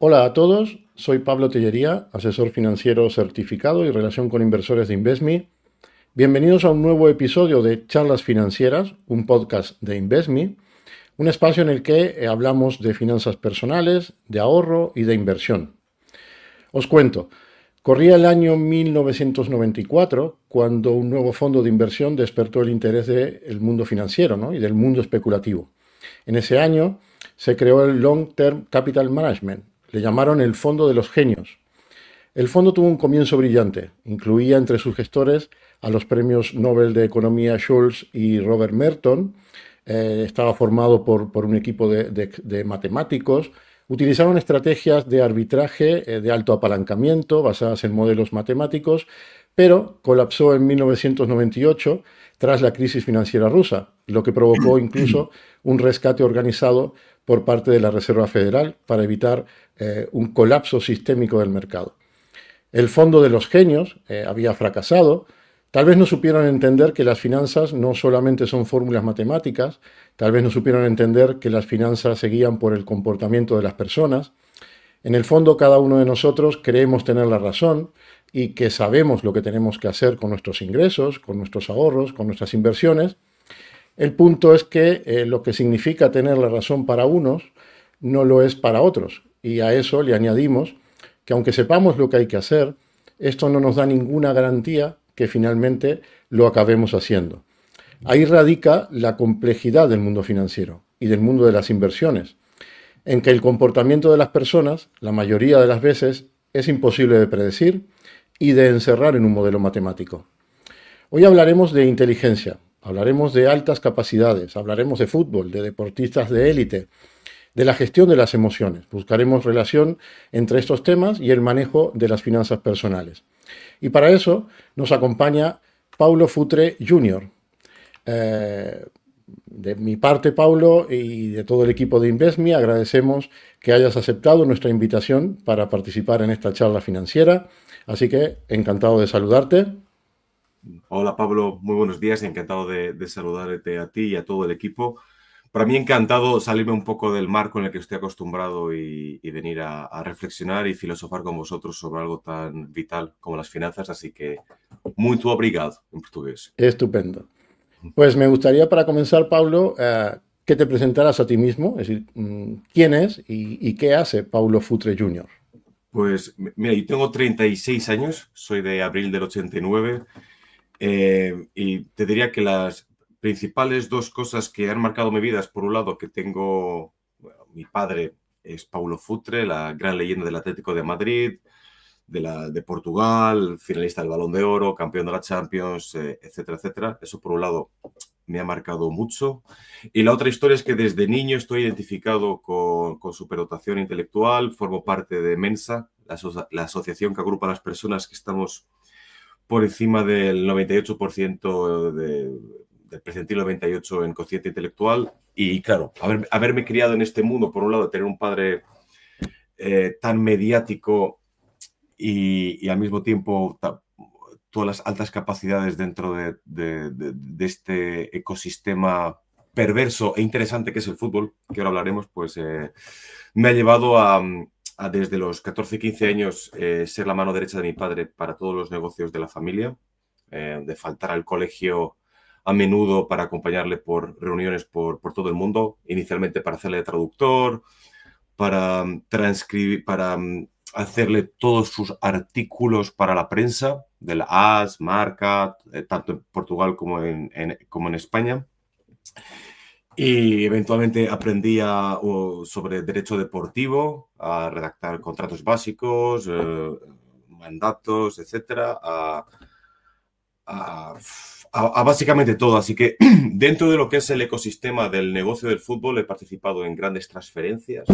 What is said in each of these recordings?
Hola a todos, soy Pablo Tellería, asesor financiero certificado y relación con inversores de InvestMe. Bienvenidos a un nuevo episodio de Charlas Financieras, un podcast de InvestMe, un espacio en el que hablamos de finanzas personales, de ahorro y de inversión. Os cuento, corría el año 1994 cuando un nuevo fondo de inversión despertó el interés del mundo financiero, ¿no?, y del mundo especulativo. En ese año se creó el Long Term Capital Management. Le llamaron el Fondo de los Genios. El fondo tuvo un comienzo brillante. Incluía entre sus gestores a los premios Nobel de Economía Schultz y Robert Merton. Estaba formado por un equipo de matemáticos. Utilizaron estrategias de arbitraje de alto apalancamiento basadas en modelos matemáticos, pero colapsó en 1998 tras la crisis financiera rusa, lo que provocó incluso un rescate organizado por parte de la Reserva Federal para evitar un colapso sistémico del mercado. El fondo de los genios había fracasado. Tal vez no supieron entender que las finanzas no solamente son fórmulas matemáticas, tal vez no supieron entender que las finanzas se guían por el comportamiento de las personas. En el fondo, cada uno de nosotros creemos tener la razón y que sabemos lo que tenemos que hacer con nuestros ingresos, con nuestros ahorros, con nuestras inversiones. El punto es que lo que significa tener la razón para unos no lo es para otros. Y a eso le añadimos que aunque sepamos lo que hay que hacer, esto no nos da ninguna garantía que finalmente lo acabemos haciendo. Ahí radica la complejidad del mundo financiero y del mundo de las inversiones, en que el comportamiento de las personas, la mayoría de las veces, es imposible de predecir y de encerrar en un modelo matemático. Hoy hablaremos de inteligencia, hablaremos de altas capacidades, hablaremos de fútbol, de deportistas de élite, de la gestión de las emociones. Buscaremos relación entre estos temas y el manejo de las finanzas personales. Y para eso nos acompaña Paulo Futre Jr. De mi parte, Paulo, y de todo el equipo de InvestMe, agradecemos que hayas aceptado nuestra invitación para participar en esta charla financiera. Así que encantado de saludarte. Hola Pablo, muy buenos días, encantado de saludarte a ti y a todo el equipo. Para mí encantado salirme un poco del marco en el que estoy acostumbrado y venir a reflexionar y filosofar con vosotros sobre algo tan vital como las finanzas, así que muito obrigado en portugués. Estupendo. Pues me gustaría para comenzar, Paulo, que te presentaras a ti mismo, es decir, quién es y qué hace Paulo Futre Jr. Pues mira, yo tengo 36 años, soy de abril del 89 y te diría que las principales dos cosas que han marcado mi vida es, por un lado, que tengo, bueno, mi padre es Paulo Futre, la gran leyenda del Atlético de Madrid, de Portugal, finalista del Balón de Oro, campeón de la Champions, etcétera, etcétera. Eso, por un lado, me ha marcado mucho. Y la otra historia es que desde niño estoy identificado con superdotación intelectual, formo parte de Mensa, la asociación que agrupa a las personas que estamos por encima del 98% del percentil 98 en cociente intelectual. Y claro, haberme criado en este mundo, por un lado, tener un padre tan mediático y al mismo tiempo todas las altas capacidades dentro de este ecosistema perverso e interesante que es el fútbol, que ahora hablaremos, pues me ha llevado a desde los 14, 15 años ser la mano derecha de mi padre para todos los negocios de la familia, de faltar al colegio a menudo para acompañarle por reuniones por todo el mundo, inicialmente para hacerle de traductor, para transcribir, para hacerle todos sus artículos para la prensa, de la AS, Marca, tanto en Portugal como en España. Y eventualmente aprendí sobre derecho deportivo, a redactar contratos básicos, mandatos, etcétera, a, a básicamente todo. Así que dentro de lo que es el ecosistema del negocio del fútbol he participado en grandes transferencias,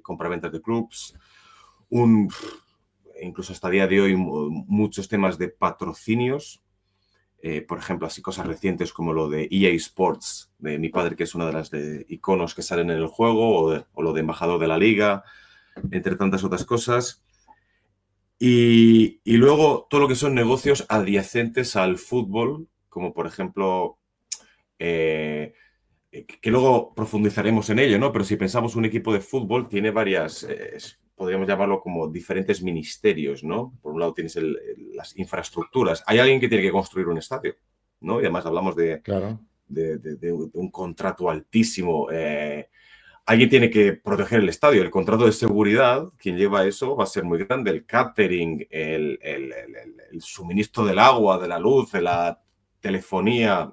compraventas de clubs, incluso hasta el día de hoy muchos temas de patrocinios. Por ejemplo, así cosas recientes como lo de EA Sports, de mi padre, que es una de las iconos que salen en el juego, o lo de embajador de la liga, entre tantas otras cosas. Y luego todo lo que son negocios adyacentes al fútbol, como por ejemplo, que luego profundizaremos en ello, ¿no? Pero si pensamos un equipo de fútbol, tiene varias, podríamos llamarlo como diferentes ministerios, ¿no? Por un lado tienes las infraestructuras. Hay alguien que tiene que construir un estadio, ¿no? Y además hablamos de claro, un contrato altísimo. Alguien tiene que proteger el estadio. El contrato de seguridad, quien lleva eso, va a ser muy grande. El catering, el suministro del agua, de la luz, de la telefonía.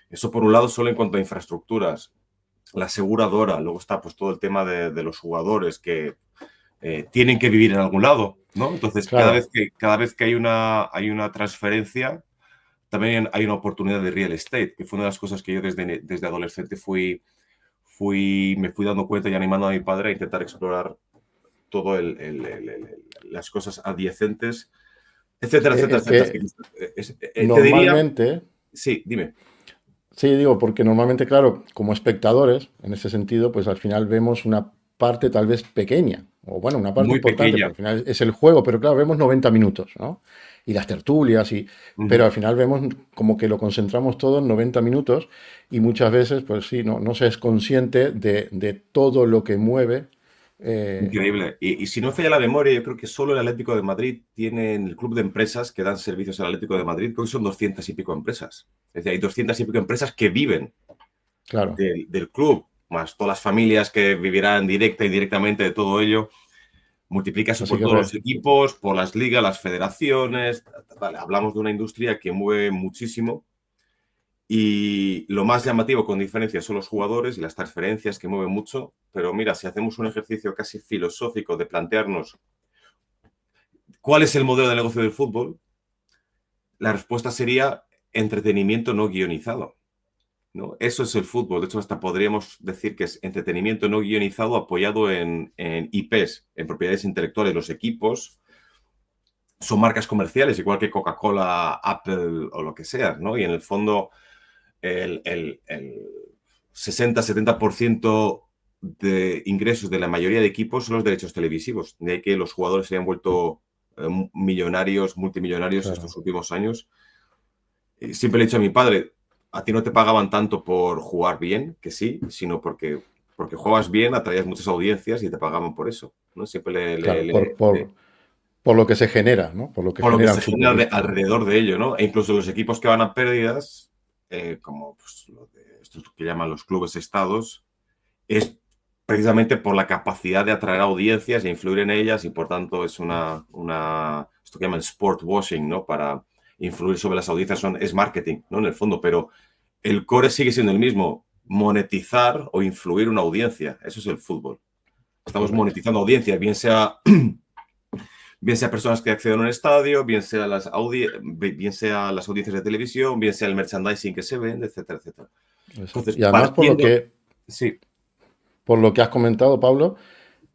Eso por un lado solo en cuanto a infraestructuras. La aseguradora, luego está pues todo el tema de los jugadores que tienen que vivir en algún lado, ¿no? Entonces, claro. cada vez que hay una transferencia, también hay una oportunidad de real estate, que fue una de las cosas que yo desde adolescente me fui dando cuenta y animando a mi padre a intentar explorar todo las cosas adyacentes, etcétera, etcétera, Es etcétera. que Te diría, normalmente, sí, dime, sí, digo, porque normalmente, claro, como espectadores, en ese sentido, pues al final vemos una parte tal vez pequeña, o bueno, una parte muy importante, porque pequeña. al final es el juego, pero claro, vemos 90 minutos, ¿no? Y las tertulias, pero Ujú. al final vemos como que lo concentramos todo en 90 minutos y muchas veces, pues sí, no se es consciente de todo lo que mueve. eh, Increíble. Y si no me falla la memoria, yo creo que solo el Atlético de Madrid tiene el club de empresas que dan servicios al Atlético de Madrid, creo que son 200 y pico empresas. Es decir, hay 200 y pico empresas que viven claro, del club, más todas las familias que vivirán directa y indirectamente de todo ello. Multiplica eso así por que todos los equipos, por las ligas, las federaciones. Vale, hablamos de una industria que mueve muchísimo. Y lo más llamativo con diferencia son los jugadores y las transferencias que mueven mucho. Pero mira, si hacemos un ejercicio casi filosófico de plantearnos cuál es el modelo de negocio del fútbol, la respuesta sería entretenimiento no guionizado, ¿no? Eso es el fútbol. De hecho, hasta podríamos decir que es entretenimiento no guionizado apoyado en IPs, en propiedades intelectuales. Los equipos son marcas comerciales, igual que Coca-Cola, Apple o lo que sea, ¿no? Y en el fondo, el 60-70% de ingresos de la mayoría de equipos son los derechos televisivos. De ahí que los jugadores se hayan vuelto millonarios, multimillonarios estos claro. últimos años. Siempre le he dicho a mi padre, a ti no te pagaban tanto por jugar bien, que sí, sino porque juegas bien, atraías muchas audiencias y te pagaban por eso, ¿no? Siempre Claro, por lo que se genera, ¿no? Por lo que por lo que genera el se genera futbolista, ¿no? alrededor de ello, ¿no? E incluso los equipos que van a pérdidas, como pues, estos que llaman los clubes estados, es precisamente por la capacidad de atraer audiencias e influir en ellas y por tanto es esto que llaman sport washing, ¿no? Para influir sobre las audiencias es marketing, ¿no? En el fondo, pero el core sigue siendo el mismo, monetizar o influir una audiencia, eso es el fútbol. Estamos Correcto. monetizando audiencias, bien sea personas que acceden a un estadio, bien sea las audiencias de televisión, bien sea el merchandising que se vende, etcétera, etcétera. Exacto. Entonces, Y además, partiendo, sí, por lo que has comentado, Pablo,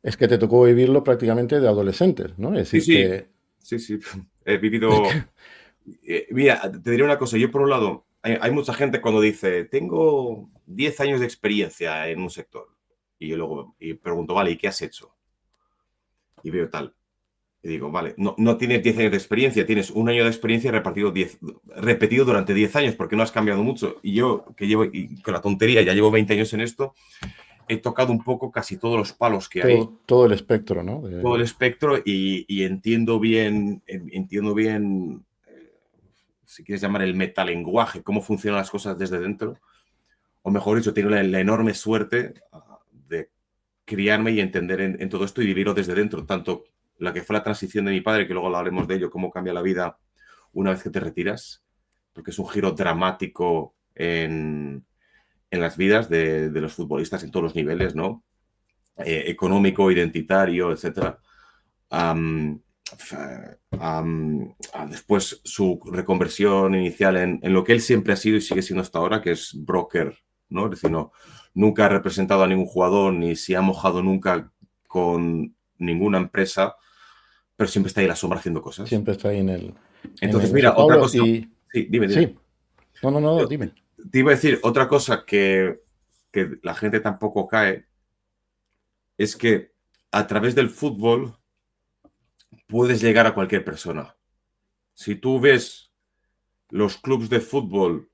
es que te tocó vivirlo prácticamente de adolescentes, ¿no? Es sí, decir, sí, sí, sí, he vivido. Mira, te diré una cosa. Yo, por un lado, hay mucha gente cuando dice, tengo 10 años de experiencia en un sector. Y yo luego pregunto, vale, ¿y qué has hecho? Y veo tal. Y digo, vale, no tienes 10 años de experiencia, tienes un año de experiencia repetido durante 10 años, porque no has cambiado mucho. Y yo, que llevo, y con la tontería, ya llevo 20 años en esto, he tocado un poco casi todos los palos que hay, todo el espectro, ¿no? todo el espectro, y entiendo bien, si quieres llamar el metalenguaje, cómo funcionan las cosas desde dentro. O mejor dicho, tengo la enorme suerte de criarme y entender en todo esto y vivirlo desde dentro, tanto la que fue la transición de mi padre, que luego hablaremos de ello, cómo cambia la vida una vez que te retiras, porque es un giro dramático en las vidas de los futbolistas en todos los niveles, ¿no? Económico, identitario, etcétera. Am, Después su reconversión inicial en lo que él siempre ha sido y sigue siendo hasta ahora, que es broker, ¿no? Es decir, nunca ha representado a ningún jugador ni se ha mojado nunca con ninguna empresa, pero siempre está ahí en la sombra haciendo cosas. Siempre está ahí Entonces, en eso. mira, otra Pablo, cosa. y Sí, dime, dime. sí, no, dime. Te iba a decir otra cosa que la gente tampoco cae, es que a través del fútbol puedes llegar a cualquier persona. Si tú ves los clubes de fútbol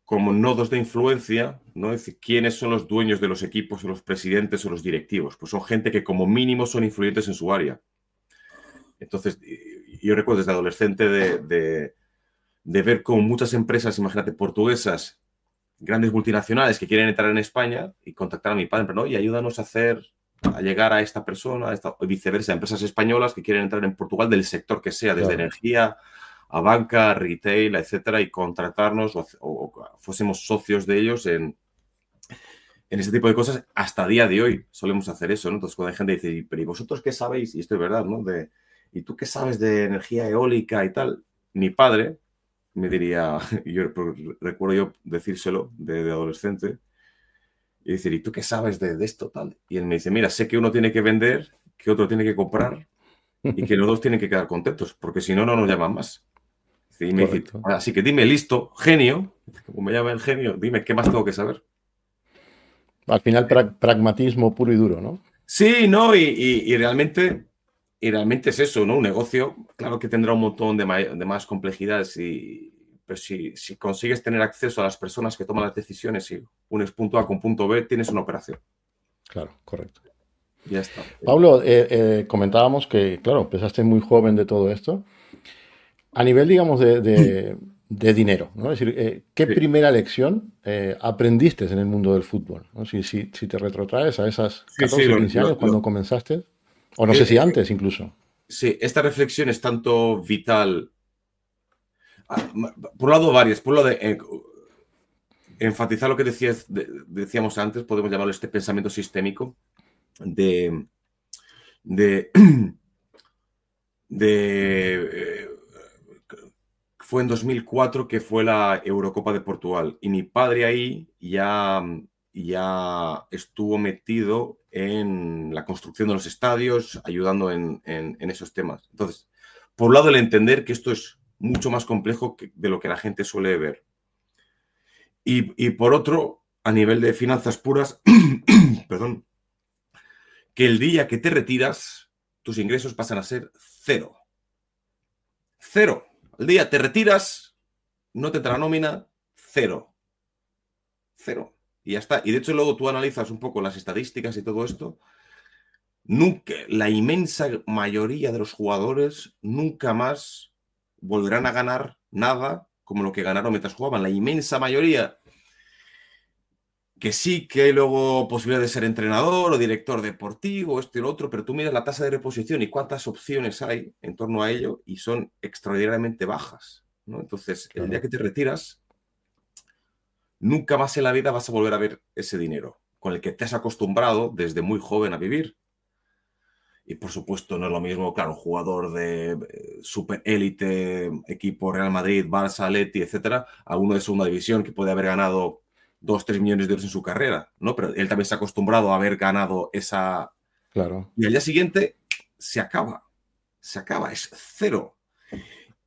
como nodos de influencia, ¿no? Es decir, ¿quiénes son los dueños de los equipos o los presidentes o los directivos? Pues son gente que como mínimo son influyentes en su área. Entonces, yo recuerdo desde adolescente de ver cómo muchas empresas, imagínate, portuguesas, grandes multinacionales que quieren entrar en España y contactar a mi padre, ¿no? Y ayúdanos a llegar a esta persona, o viceversa, empresas españolas que quieren entrar en Portugal del sector que sea, desde Claro. energía a banca, retail, etcétera, y contratarnos o fuésemos socios de ellos en ese tipo de cosas. Hasta día de hoy solemos hacer eso, ¿no? Entonces, cuando hay gente que dice, pero ¿y vosotros qué sabéis? Y esto es verdad, ¿no? ¿Y tú qué sabes de energía eólica y tal? Mi padre me diría, yo recuerdo yo decírselo de adolescente, y decir, ¿y tú qué sabes de esto tal? Y él me dice, mira, sé que uno tiene que vender, que otro tiene que comprar y que los dos tienen que quedar contentos, porque si no, no nos llaman más. Y me dice, Correcto. así que dime, listo, genio, como me llama el genio, dime, ¿qué más tengo que saber? Al final, pragmatismo puro y duro, ¿no? Sí, no, y realmente es eso, ¿no? Un negocio, claro que tendrá un montón de más complejidades, pero si consigues tener acceso a las personas que toman las decisiones y unes punto A con punto B, tienes una operación. Claro, correcto. Ya está. Pablo, comentábamos que, claro, empezaste muy joven de todo esto. A nivel, digamos, de dinero, ¿no? Es decir, ¿qué Sí, primera lección aprendiste en el mundo del fútbol? ¿No? Si te retrotraes a esas sí, sí, 14, 15 años cuando comenzaste, o no sé si eh, antes incluso. sí, esta reflexión es tanto vital. Por un lado, varias. Por un lado, enfatizar lo que decíamos antes, podemos llamarlo este pensamiento sistémico de, de, de fue en 2004 que fue la Eurocopa de Portugal y mi padre ahí ya estuvo metido en la construcción de los estadios, ayudando en esos temas. Entonces, por un lado, el entender que esto es mucho más complejo de lo que la gente suele ver. Y por otro, a nivel de finanzas puras, perdón, que el día que te retiras, tus ingresos pasan a ser cero. Cero. El día te retiras, no te entra la nómina, cero. Cero. Y ya está. Y de hecho, luego tú analizas un poco las estadísticas y todo esto. Nunca, la inmensa mayoría de los jugadores nunca más volverán a ganar nada como lo que ganaron mientras jugaban. La inmensa mayoría, que sí que hay luego posibilidad de ser entrenador o director deportivo, esto y lo otro, pero tú miras la tasa de reposición y cuántas opciones hay en torno a ello y son extraordinariamente bajas, ¿no? Entonces, el día Claro. que te retiras, nunca más en la vida vas a volver a ver ese dinero con el que te has acostumbrado desde muy joven a vivir. Y por supuesto, no es lo mismo, claro, jugador de super élite, equipo Real Madrid, Barça, Atleti, etcétera, a uno de segunda división que puede haber ganado 2, 3 millones de euros en su carrera, ¿no? Pero él también se ha acostumbrado a haber ganado esa. Claro. Y al día siguiente se acaba, es cero.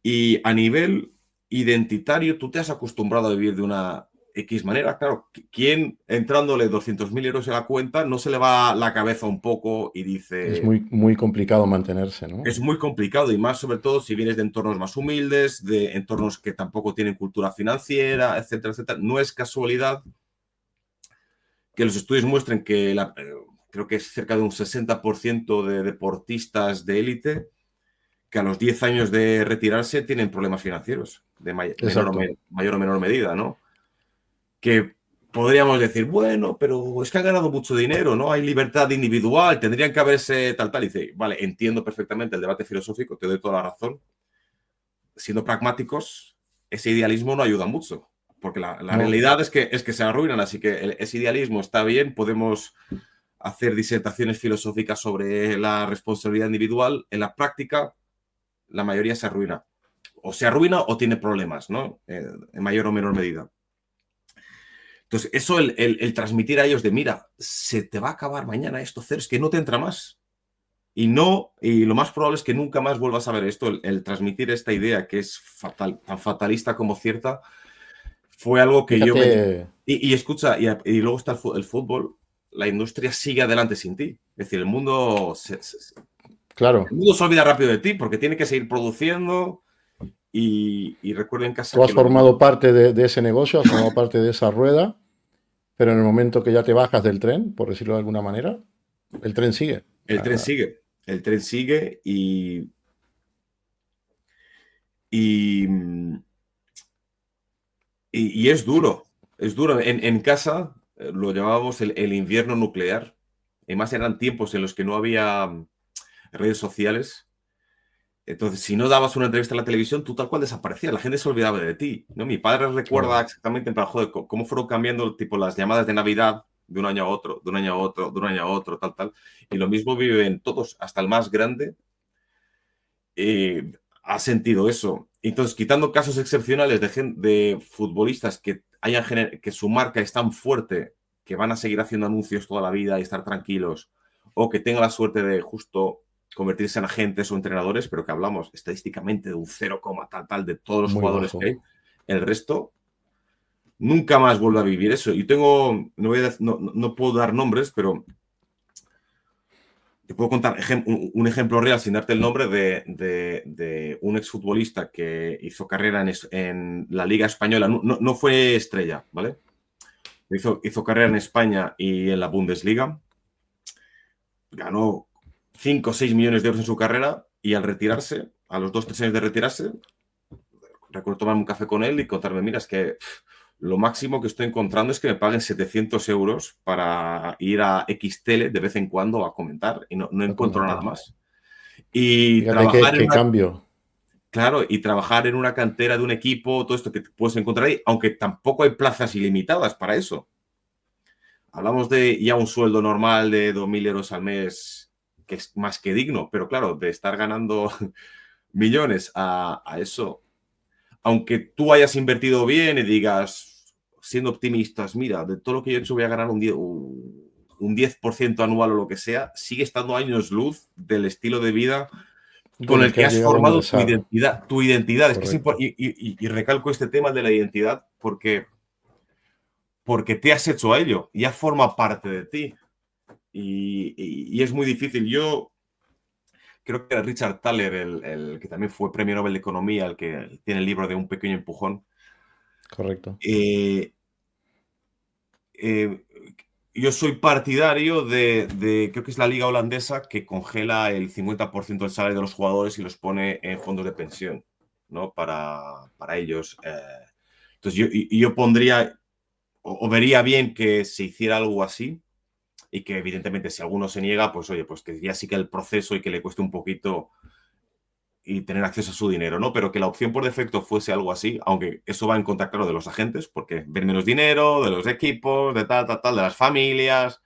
Y a nivel identitario, tú te has acostumbrado a vivir de una X manera. Claro, ¿quién entrándole 200.000 euros en la cuenta no se le va la cabeza un poco y Es dice, muy complicado mantenerse, ¿no? es muy complicado y más sobre todo si vienes de entornos más humildes, de entornos que tampoco tienen cultura financiera, etcétera, etcétera? No es casualidad que los estudios muestren que creo que es cerca de un 60% de deportistas de élite que a los 10 años de retirarse tienen problemas financieros de Exacto. mayor o menor medida, ¿no? Que podríamos decir, bueno, pero es que han ganado mucho dinero, ¿no? Hay libertad individual, tendrían que haberse tal. Y dice, vale, entiendo perfectamente el debate filosófico, te doy toda la razón. Siendo pragmáticos, ese idealismo no ayuda mucho, porque la No, realidad es que se arruinan, así que ese idealismo está bien, podemos hacer disertaciones filosóficas sobre la responsabilidad individual. En la práctica, la mayoría se arruina. O se arruina o tiene problemas, ¿no? En mayor o menor medida. Entonces, eso, el transmitir a ellos de, mira, se te va a acabar mañana esto, cero, es que no te entra más. Y lo más probable es que nunca más vuelvas a ver esto. El transmitir esta idea que es fatal, tan fatalista como cierta, fue algo que yo me. fíjate, Y escucha, y luego está el fútbol, la industria sigue adelante sin ti. Es decir, el claro, mundo se olvida rápido de ti porque tiene que seguir produciendo Y recuerdo en Tú casa has que lo formado parte de ese negocio, has formado parte de esa rueda, pero en el momento que ya te bajas del tren, por decirlo de alguna manera, el tren sigue. el tren sigue. El tren sigue y, y es duro. Es duro. En casa lo llamábamos el invierno nuclear. Además eran tiempos en los que no había redes sociales. Entonces, si no dabas una entrevista en la televisión, tú tal cual desaparecías. La gente se olvidaba de ti, ¿no? Mi padre recuerda Claro, exactamente en plan, joder, cómo fueron cambiando tipo las llamadas de Navidad de un año a otro, de un año a otro, de un año a otro, tal, tal. Y lo mismo viven todos, hasta el más grande, ha sentido eso. Entonces, quitando casos excepcionales de futbolistas que su marca es tan fuerte que van a seguir haciendo anuncios toda la vida y estar tranquilos, o que tengan la suerte de justo convertirse en agentes o entrenadores, pero que hablamos estadísticamente de un 0, tal, tal, de todos los muy jugadores que bajo. hay, el resto nunca más vuelve a vivir eso. Y tengo, no puedo dar nombres, pero te puedo contar un ejemplo real sin darte el nombre de un exfutbolista que hizo carrera en la Liga Española. No fue estrella, ¿vale? Hizo carrera en España y en la Bundesliga. Ganó 5 o 6 millones de euros en su carrera y al retirarse, a los 2 o 3 años de retirarse, recuerdo tomarme un café con él y contarme, mira, es que lo máximo que estoy encontrando es que me paguen 700 euros para ir a X tele de vez en cuando a comentar y no A encuentro nada comentar. más. Y Fíjate qué, trabajar en qué una, cambio. claro, y trabajar en una cantera de un equipo, todo esto que te puedes encontrar ahí, aunque tampoco hay plazas ilimitadas para eso. Hablamos de ya un sueldo normal de 2.000 euros al mes, que es más que digno, pero claro, de estar ganando millones a eso, aunque tú hayas invertido bien y digas, siendo optimistas, mira, de todo lo que yo he hecho voy a ganar un 10% anual o lo que sea, sigue estando años luz del estilo de vida De con lo el que que has has llegado a formado tu ingresar. identidad. Tu identidad, es que Correcto. y recalco este tema de la identidad porque te has hecho a ello, ya forma parte de ti y es muy difícil. Yo creo que era Richard Thaler, el que también fue premio Nobel de Economía, el que tiene el libro de Un pequeño empujón. Correcto. Eh, eh, yo soy partidario creo que es la liga holandesa, que congela el 50% del salario de los jugadores y los pone en fondos de pensión, ¿no? Para ellos. Entonces yo pondría o vería bien que se hiciera algo así y que evidentemente si alguno se niega, pues oye, pues que ya sí que el proceso y que le cueste un poquito y tener acceso a su dinero, ¿no? Pero que la opción por defecto fuese algo así, aunque eso va en contra, claro, de los agentes, porque ven menos dinero, de los equipos, de tal, tal, tal, de las familias,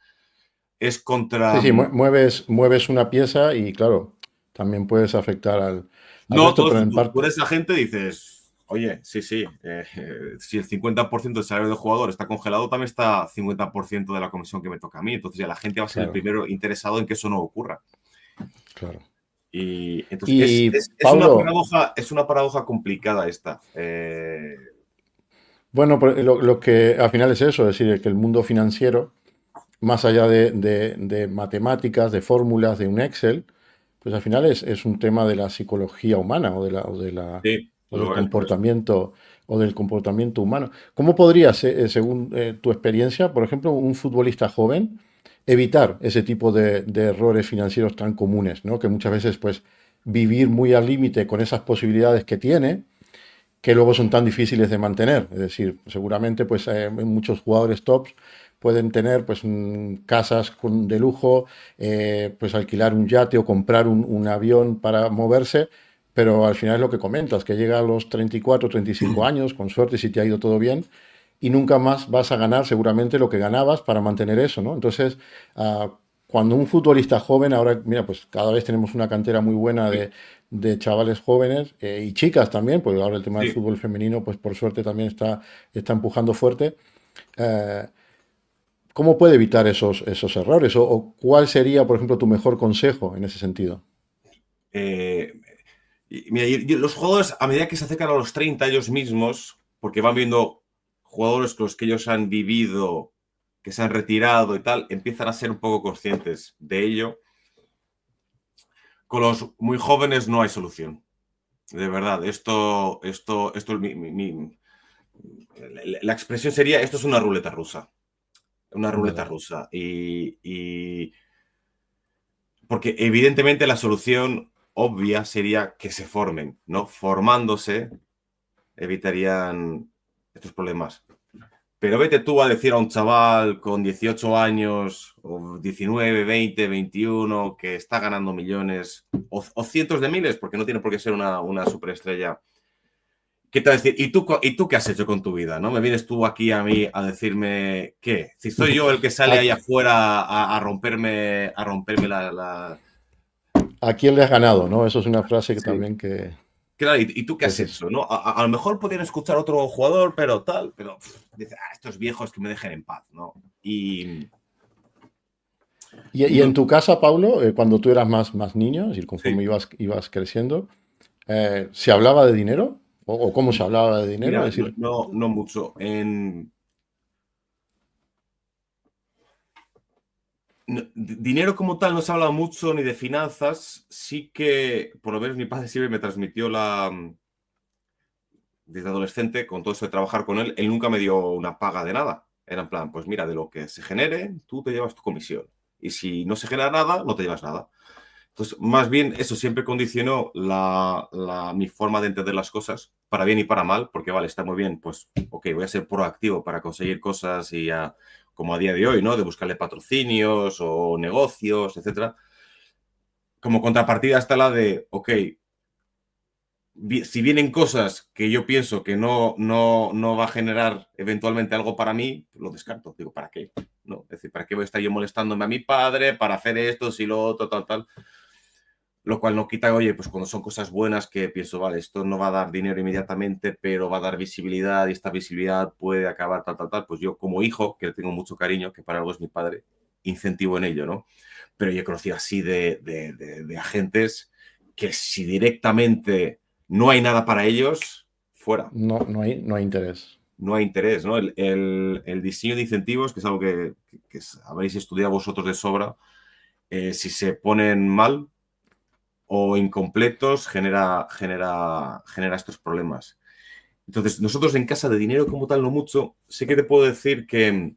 es Sí, contra... sí, mueves una pieza y claro, también puedes afectar al No, resto, pero en tú parte, eres agente y dices, oye, sí, sí, si el 50% del salario del jugador está congelado, también está 50% de la comisión que me toca a mí, entonces ya la gente va a ser el claro, primero interesado en que eso no ocurra. claro. Y entonces Y Pablo, es una paradoja complicada esta. bueno, pues lo que al final es eso, es decir, que el mundo financiero, más allá de matemáticas, de fórmulas, de un Excel, pues al final es un tema de la psicología humana Sí, o del eso es. comportamiento humano. ¿Cómo podría, según tu experiencia, por ejemplo, un futbolista joven evitar ese tipo de errores financieros tan comunes, ¿no? Que muchas veces, pues, vivir muy al límite con esas posibilidades que tiene, que luego son tan difíciles de mantener. Es decir, seguramente pues muchos jugadores tops pueden tener pues casas de lujo, pues alquilar un yate o comprar un avión para moverse, pero al final es lo que comentas, que llega a los 34, 35 años, con suerte si te ha ido todo bien, y nunca más vas a ganar seguramente lo que ganabas para mantener eso, ¿no? Entonces, cuando un futbolista joven, ahora, mira, pues cada vez tenemos una cantera muy buena Sí, de chavales jóvenes y chicas también, porque ahora el tema del sí. fútbol femenino, pues por suerte también está empujando fuerte. Eh, ¿Cómo puede evitar esos errores? O cuál sería, por ejemplo, tu mejor consejo en ese sentido? Eh, mira, los jugadores, a medida que se acercan a los 30 ellos mismos, porque van viendo jugadores con los que ellos han vivido, que se han retirado y tal, empiezan a ser un poco conscientes de ello. Con los muy jóvenes no hay solución. De verdad, la expresión sería, esto es una ruleta rusa. Una ruleta ¿Verdad? rusa. Porque evidentemente la solución obvia sería que se formen, ¿no? Formándose evitarían estos problemas. Pero vete tú a decir a un chaval con 18 años, o 19, 20, 21, que está ganando millones, o cientos de miles, porque no tiene por qué ser una superestrella. ¿Qué te va a decir? ¿Y tú qué has hecho con tu vida? ¿No? Me vienes tú aquí a mí a decirme, ¿qué? Si soy yo el que sale ahí ¿A, afuera a romperme a quién le has ganado, ¿no? Eso es una frase que Sí. también que, Claro, ¿y tú qué que has se... hecho? ¿No? A lo mejor podrían escuchar a otro jugador, pero tal, pero dice, estos viejos que me dejen en paz, ¿no? Y Y no, en tu casa, Pablo, cuando tú eras más niño, es decir, conforme sí. ibas creciendo, ¿se hablaba de dinero? O cómo se hablaba de dinero? Mira, Es decir, no mucho. Dinero como tal no se habla mucho ni de finanzas. Sí que, por lo menos mi padre siempre me transmitió desde adolescente, con todo eso de trabajar con él, él nunca me dio una paga de nada. Era en plan, pues mira, de lo que se genere, tú te llevas tu comisión. Y si no se genera nada, no te llevas nada. Entonces, más bien, eso siempre condicionó mi forma de entender las cosas, para bien y para mal, porque vale, está muy bien, pues, ok, voy a ser proactivo para conseguir cosas como a día de hoy, ¿no? De buscarle patrocinios o negocios, etcétera. Como contrapartida está la de, ok, si vienen cosas que yo pienso que no va a generar eventualmente algo para mí, lo descarto. Digo, ¿para qué? ¿No? Es decir, ¿para qué voy a estar yo molestándome a mi padre para hacer esto, si lo otro, tal, tal? Lo cual no quita, oye, pues cuando son cosas buenas que pienso, vale, esto no va a dar dinero inmediatamente, pero va a dar visibilidad y esta visibilidad puede acabar tal, tal, tal. Pues yo como hijo, que le tengo mucho cariño, que para algo es mi padre, incentivo en ello, ¿no? Pero yo he conocido así de agentes que si directamente no hay nada para ellos, fuera. no hay interés. No hay interés, ¿no? El diseño de incentivos, que es algo que habréis estudiado vosotros de sobra, si se ponen mal, o incompletos genera estos problemas. Entonces, nosotros en casa de dinero como tal no mucho, sí que te puedo decir que,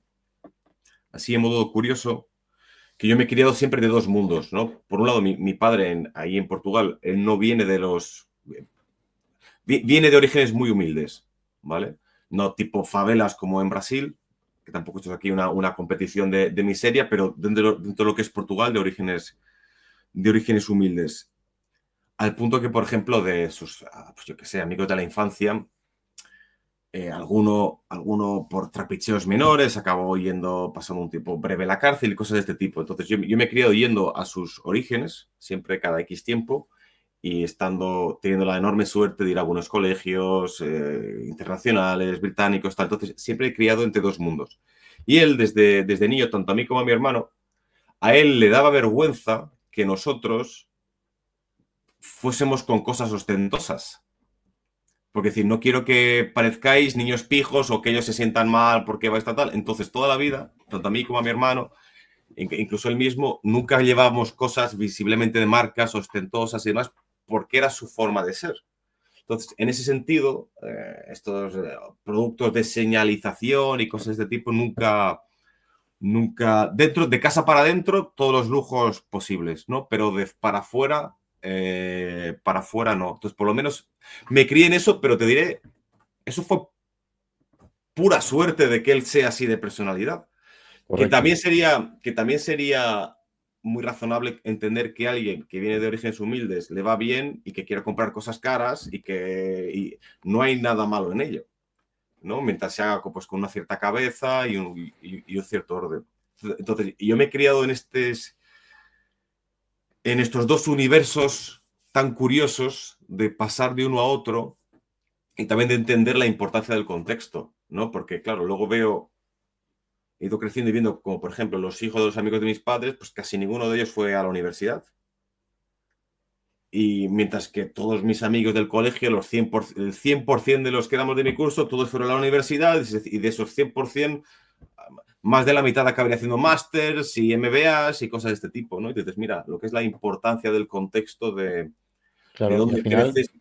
así en modo curioso, que yo me he criado siempre de dos mundos, ¿no? Por un lado, mi padre ahí en Portugal, él no viene viene de orígenes muy humildes, ¿vale? No tipo favelas como en Brasil, que tampoco esto es aquí una competición de miseria, pero dentro de lo que es Portugal, de orígenes humildes. Al punto que, por ejemplo, de sus, pues yo que sé, amigos de la infancia, alguno por trapicheos menores acabó pasando un tiempo breve en la cárcel y cosas de este tipo. Entonces yo me he criado yendo a sus orígenes, siempre cada X tiempo, y teniendo la enorme suerte de ir a algunos colegios internacionales, británicos, tal. Entonces siempre he criado entre dos mundos. Y él, desde niño, tanto a mí como a mi hermano, a él le daba vergüenza que nosotros fuésemos con cosas ostentosas. Porque decir, no quiero que parezcáis niños pijos o que ellos se sientan mal porque va a estar tal. Entonces, toda la vida, tanto a mí como a mi hermano, incluso él mismo, nunca llevábamos cosas visiblemente de marcas ostentosas y demás, porque era su forma de ser. Entonces, en ese sentido, estos productos de señalización y cosas de este tipo nunca, dentro de casa para adentro, todos los lujos posibles, ¿no? Pero para afuera no. Entonces, por lo menos me crié en eso, pero te diré, eso fue pura suerte de que él sea así de personalidad. Que también Correcto. sería muy razonable entender que alguien que viene de orígenes humildes le va bien y que quiera comprar cosas caras y no hay nada malo en ello, ¿no? Mientras se haga pues, con una cierta cabeza y un cierto orden. Entonces, yo me he criado en estos dos universos tan curiosos de pasar de uno a otro y también de entender la importancia del contexto, ¿no? Porque, claro, luego he ido creciendo y viendo como, por ejemplo, los hijos de los amigos de mis padres, pues casi ninguno de ellos fue a la universidad. Y mientras que todos mis amigos del colegio, el 100% de los que éramos de mi curso, todos fueron a la universidad y de esos 100%, más de la mitad acabaría haciendo másters y MBAs y cosas de este tipo, ¿no? Y dices, mira, lo que es la importancia del contexto de Claro, y al dónde final creces.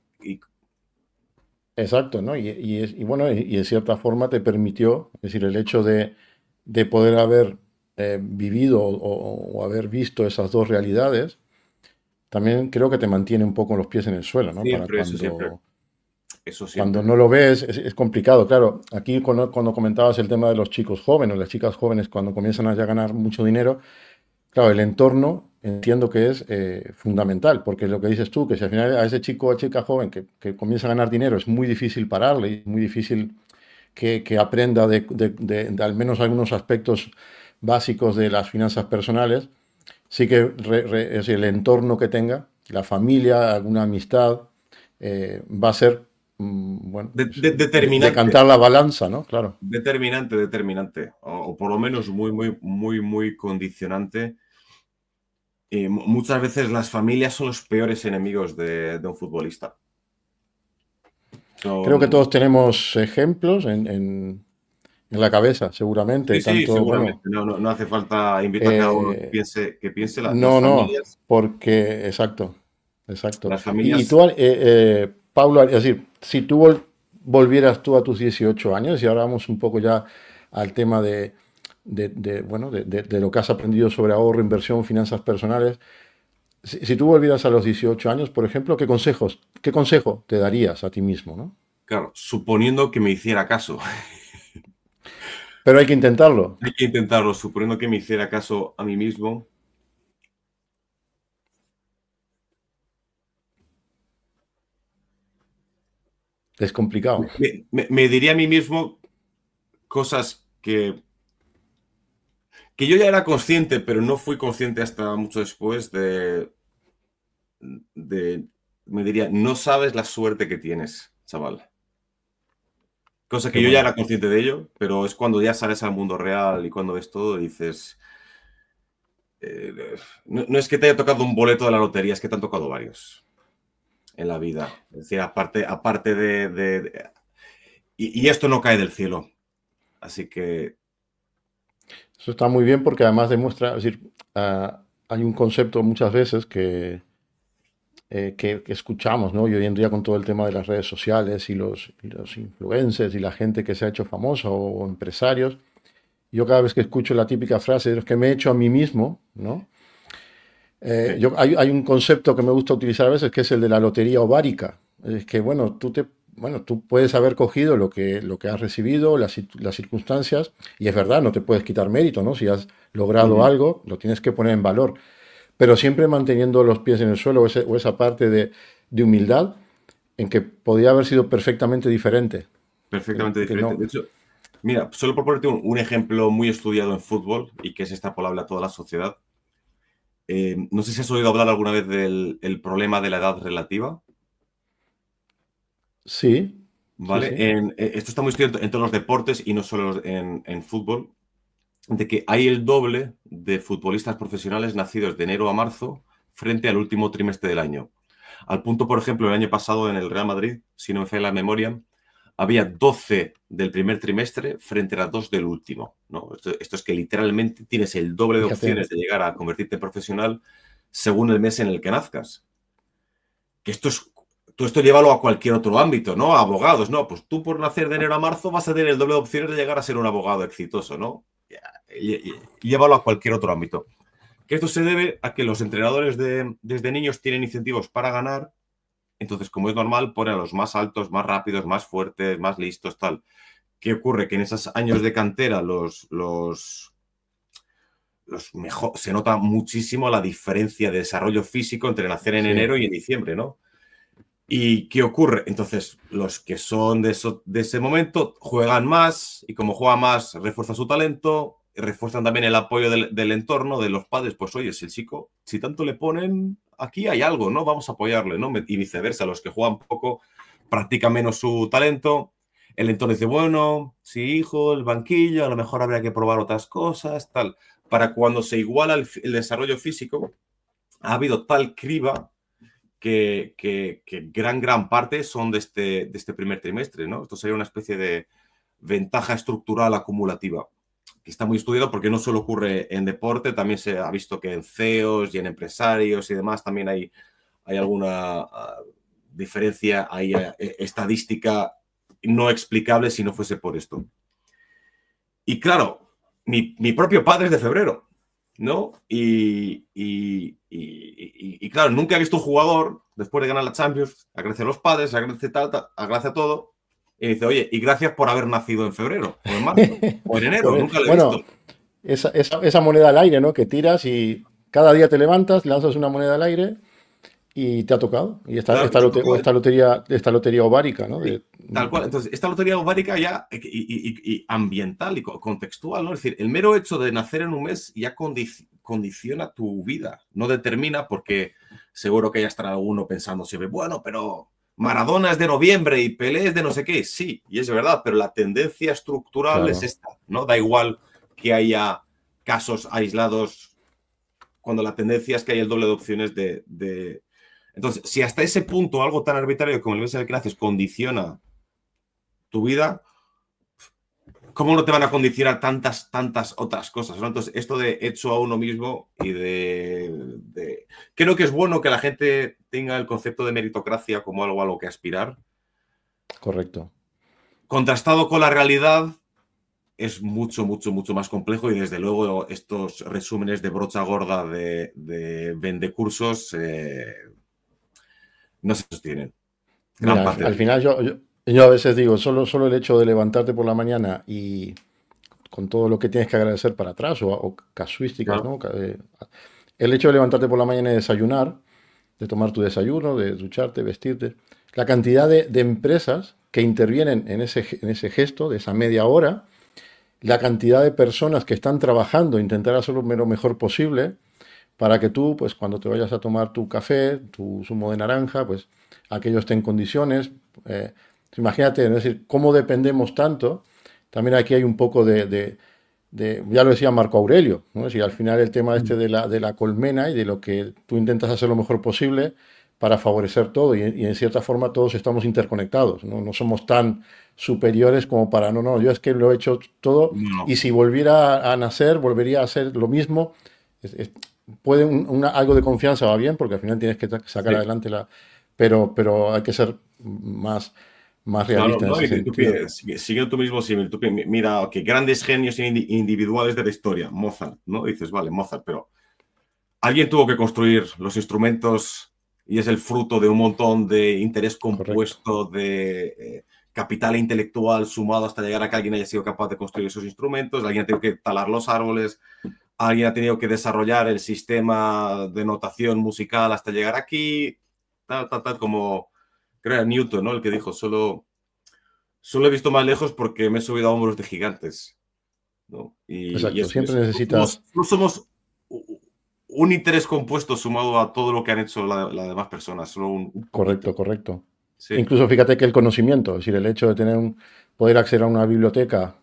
Exacto, ¿no? Y bueno, y en cierta forma te permitió, es decir, el hecho de poder haber vivido o haber visto esas dos realidades, también creo que te mantiene un poco los pies en el suelo, ¿no? Para siempre, eso cuando siempre. no lo ves, es complicado. Claro, aquí cuando comentabas el tema de los chicos jóvenes, las chicas jóvenes, cuando comienzan a ya ganar mucho dinero, claro, el entorno entiendo que es fundamental, porque lo que dices tú, que si al final a ese chico o chica joven que comienza a ganar dinero es muy difícil pararle, y es muy difícil que aprenda de al menos algunos aspectos básicos de las finanzas personales, sí que es decir, el entorno que tenga, la familia, alguna amistad, va a ser, bueno, pues, Determinante, decantar la balanza, ¿no? Claro. determinante, o por lo menos muy condicionante. Muchas veces las familias son los peores enemigos de un futbolista. Creo que Son, todos tenemos ejemplos en la cabeza, seguramente, sí, tanto, seguramente. bueno, No hace falta invitar a cada uno eh, que piense no, no, porque, exacto, exacto. las Y familias, tú, Pablo, es decir, si tú volvieras tú a tus 18 años, y ahora vamos un poco ya al tema bueno, de lo que has aprendido sobre ahorro, inversión, finanzas personales, si tú volvieras a los 18 años, por ejemplo, qué consejo te darías a ti mismo, ¿no? claro, suponiendo que me hiciera caso. Pero hay que intentarlo. Hay que intentarlo, suponiendo que me hiciera caso a mí mismo. Es complicado. Me diría a mí mismo cosas que yo ya era consciente, pero no fui consciente hasta mucho después me diría, no sabes la suerte que tienes, chaval. Cosa Qué que yo ya bueno. era consciente de ello, pero es cuando ya sales al mundo real y cuando ves todo, dices, eh, no es que te haya tocado un boleto de la lotería, es que te han tocado varios en la vida. Es decir, aparte y esto no cae del cielo. Así que, Eso está muy bien porque además demuestra, es decir, hay un concepto muchas veces que escuchamos, ¿no? Y hoy en día con todo el tema de las redes sociales y los influencers y la gente que se ha hecho famosa o empresarios, yo cada vez que escucho la típica frase de los que me he hecho a mí mismo, ¿no? sí. Hay un concepto que me gusta utilizar a veces que es el de la lotería ovárica. Es que, bueno, tú puedes haber cogido lo que has recibido, las circunstancias, y es verdad, no te puedes quitar mérito, ¿no? Si has logrado Ujú. algo, lo tienes que poner en valor, pero siempre manteniendo los pies en el suelo o esa parte de humildad en que podía haber sido perfectamente diferente. Perfectamente Que diferente. no. De hecho, mira, solo por ponerte un ejemplo muy estudiado en fútbol y que es extrapolable a toda la sociedad. No sé si has oído hablar alguna vez del el problema de la edad relativa, Sí, sí, ¿vale? sí. Esto está muy estudiado en todos los deportes y no solo en fútbol, de que hay el doble de futbolistas profesionales nacidos de enero a marzo frente al último trimestre del año. Al punto, por ejemplo, el año pasado en el Real Madrid, si no me falla la memoria, había 12 del primer trimestre frente a 2 del último, ¿no? Esto es que literalmente tienes el doble de Fíjate. opciones de llegar a convertirte en profesional según el mes en el que nazcas. Que tú esto llévalo a cualquier otro ámbito, ¿no? A abogados, ¿no? Pues tú por nacer de enero a marzo vas a tener el doble de opciones de llegar a ser un abogado exitoso, ¿no? Llévalo a cualquier otro ámbito. Que esto se debe a que los entrenadores desde niños tienen incentivos para ganar. Entonces, como es normal, ponen a los más altos, más rápidos, más fuertes, más listos, tal. ¿Qué ocurre? Que en esos años de cantera mejor, se nota muchísimo la diferencia de desarrollo físico entre nacer en Sí. enero y en diciembre, ¿no? ¿Y qué ocurre? Entonces, los que son de ese momento juegan más y como juegan más, refuerzan su talento, refuerzan también el apoyo del entorno, de los padres. Pues oye, si el chico, si tanto le ponen, aquí hay algo, ¿no? Vamos a apoyarle, ¿no? Y viceversa, los que juegan poco practican menos su talento. El entorno dice, bueno, sí, hijo, el banquillo, a lo mejor habría que probar otras cosas, tal. Para cuando se iguala el desarrollo físico, ha habido tal criba que gran parte son de este primer trimestre, ¿no? Esto sería una especie de ventaja estructural acumulativa, que está muy estudiado porque no solo ocurre en deporte, también se ha visto que en CEOs y en empresarios y demás también hay alguna diferencia ahí estadística no explicable si no fuese por esto. Y claro, mi propio padre es de febrero, ¿no? Y claro, nunca he visto un jugador, después de ganar la Champions, agradece a los padres, agradece agradece a todo, y dice, oye, y gracias por haber nacido en febrero, o en marzo, o en enero, nunca lo he visto. Bueno, esa moneda al aire, ¿no? Que tiras y cada día te levantas, lanzas una moneda al aire y te ha tocado. Y Claro, te tocó, esta lotería ovárica, ¿no? sí, tal cual. Entonces, esta lotería ovárica ya y ambiental y contextual, ¿no? Es decir, el mero hecho de nacer en un mes ya condiciona tu vida, no determina, porque seguro que ya estará alguno pensando siempre, bueno, pero Maradona es de noviembre y Pelé es de no sé qué. Sí, y es verdad, pero la tendencia estructural es Claro, esta, ¿no? Da igual que haya casos aislados cuando la tendencia es que hay el doble de opciones de... Entonces, si hasta ese punto algo tan arbitrario como el mes en el que naces condiciona tu vida, ¿cómo no te van a condicionar tantas otras cosas, ¿no? Entonces, esto de hecho a uno mismo y Creo que es bueno que la gente tenga el concepto de meritocracia como algo a lo que aspirar. correcto. Contrastado con la realidad, es mucho más complejo y desde luego estos resúmenes de brocha gorda de vendecursos no se sostienen. Gran Mira, parte al de ellos. final yo a veces digo, solo el hecho de levantarte por la mañana y con todo lo que tienes que agradecer para atrás o casuísticas, Claro, ¿no? El hecho de levantarte por la mañana y desayunar, de tomar tu desayuno, de ducharte, vestirte, la cantidad de empresas que intervienen en ese gesto, de esa media hora, la cantidad de personas que están trabajando, intentar hacerlo lo mejor posible, para que tú, pues cuando te vayas a tomar tu café, tu zumo de naranja, pues aquello esté en condiciones. Imagínate, es decir, cómo dependemos tanto. También aquí hay un poco ya lo decía Marco Aurelio, ¿no? Es decir, al final el tema este de la colmena y de lo que tú intentas hacer lo mejor posible para favorecer todo y en cierta forma todos estamos interconectados, ¿no? No somos tan superiores como para, no, yo es que lo he hecho todo y no, si volviera a nacer, volvería a hacer lo mismo. Es- es- Puede algo de confianza va bien porque al final tienes que sacar sí. adelante pero hay que ser más Claro, realista en ¿no? ese Y que tú sentido. sigue tu mismo símil. Mira, que grandes genios individuales de la historia, Mozart, ¿no? Dices, vale, Mozart, pero alguien tuvo que construir los instrumentos y es el fruto de un montón de interés Correcto. compuesto, de capital intelectual sumado hasta llegar a que alguien haya sido capaz de construir esos instrumentos, alguien ha tenido que talar los árboles, alguien ha tenido que desarrollar el sistema de notación musical hasta llegar aquí, como creo que era Newton, ¿no? El que dijo, solo he visto más lejos porque me he subido a hombros de gigantes, ¿no? Y Exacto. eso Siempre es. necesitas. No somos un interés compuesto sumado a todo lo que han hecho las demás personas, solo un Correcto, poquito. correcto. Sí, Incluso fíjate que el conocimiento, es decir, el hecho de poder acceder a una biblioteca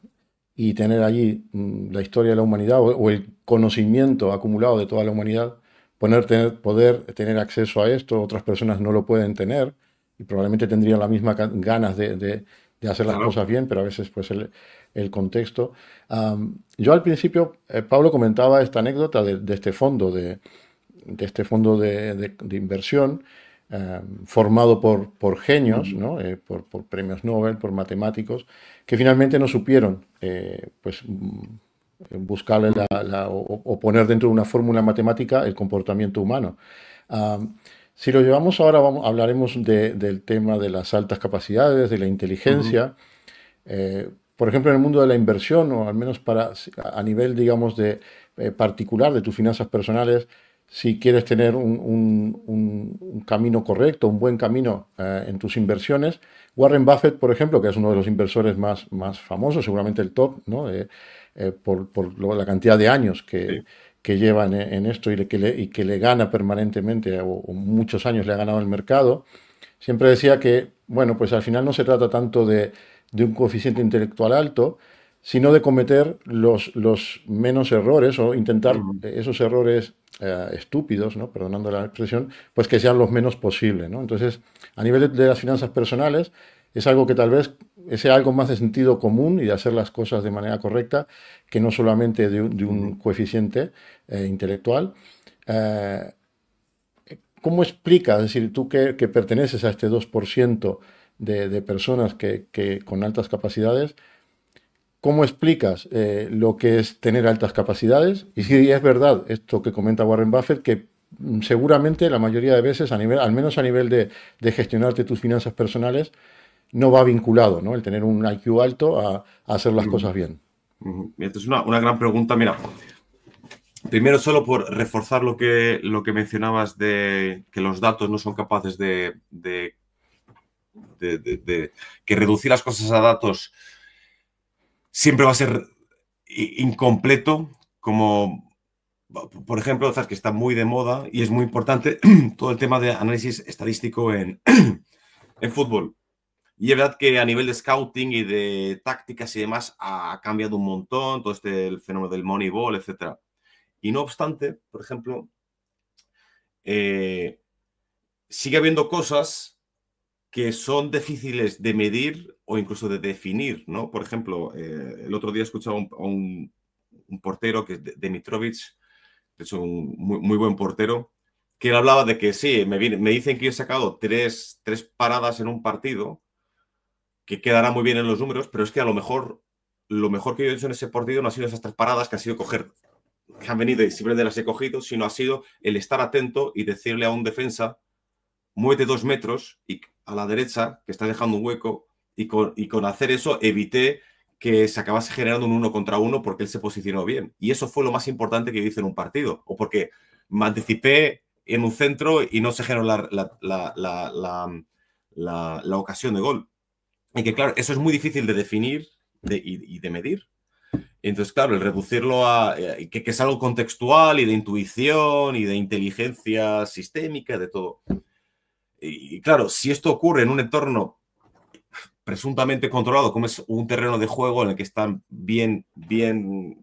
y tener allí la historia de la humanidad o el conocimiento acumulado de toda la humanidad, poder tener acceso a esto, otras personas no lo pueden tener y probablemente tendrían las mismas ganas de hacer las claro. cosas bien, pero a veces pues el contexto. Yo al principio, Pablo comentaba esta anécdota de este fondo, de este fondo de inversión formado por genios, Mm, ¿no? Por premios Nobel, por matemáticos, que finalmente no supieron pues, buscarle o poner dentro de una fórmula matemática el comportamiento humano. Si lo llevamos ahora, hablaremos del tema de las altas capacidades, de la mm, inteligencia. Por ejemplo, en el mundo de la inversión, o al menos a nivel, digamos, particular de tus finanzas personales, si quieres tener un camino correcto, un buen camino en tus inversiones, Warren Buffett, por ejemplo, que es uno de los inversores más famosos, seguramente el top, ¿no? La cantidad de años sí, que lleva en esto y que le gana permanentemente, o muchos años le ha ganado el mercado, siempre decía que, bueno, pues al final no se trata tanto de un coeficiente intelectual alto, sino de cometer los menos errores o intentar mm, esos errores estúpidos, ¿no? Perdonando la expresión, pues que sean los menos posibles, ¿no? Entonces, a nivel de las finanzas personales, es algo que tal vez sea algo más de sentido común y de hacer las cosas de manera correcta, que no solamente de un mm. coeficiente intelectual. Eh, ¿cómo explicas? Es decir, tú que perteneces a este 2% de personas con altas capacidades, ¿cómo explicas lo que es tener altas capacidades? Y si es verdad esto que comenta Warren Buffett, que seguramente la mayoría de veces, al menos a nivel de gestionarte tus finanzas personales, no va vinculado, ¿no? El tener un IQ alto a hacer las Ujú, cosas bien. ujú. Esto es una gran pregunta. Mira, primero solo por reforzar lo que mencionabas de que los datos no son capaces que reducir las cosas a datos siempre va a ser incompleto, como por ejemplo, sabes que está muy de moda y es muy importante todo el tema de análisis estadístico en fútbol. Y es verdad que a nivel de scouting y de tácticas y demás ha cambiado un montón, todo el fenómeno del Moneyball, etcétera. Y no obstante, por ejemplo, eh, sigue habiendo cosas que son difíciles de medir o incluso de definir, ¿no? Por ejemplo, el otro día escuchaba un portero que es Dimitrovic, de hecho un muy buen portero, que él hablaba de que sí, me dicen que he sacado tres paradas en un partido, que quedará muy bien en los números, pero es que a lo mejor que yo he hecho en ese partido no ha sido esas tres paradas, que ha sido coger, que han venido y simplemente las he cogido, sino ha sido el estar atento y decirle a un defensa, muévete 2 metros y a la derecha, que está dejando un hueco, y con hacer eso evité que se acabase generando un 1 contra 1 porque él se posicionó bien. Y eso fue lo más importante que hice en un partido, o porque me anticipé en un centro y no se generó la ocasión de gol. Y que, claro, eso es muy difícil de definir y de medir. Entonces, claro, el reducirlo a que es algo contextual y de intuición y de inteligencia sistémica, de todo. Y claro, si esto ocurre en un entorno presuntamente controlado, como es un terreno de juego en el que están bien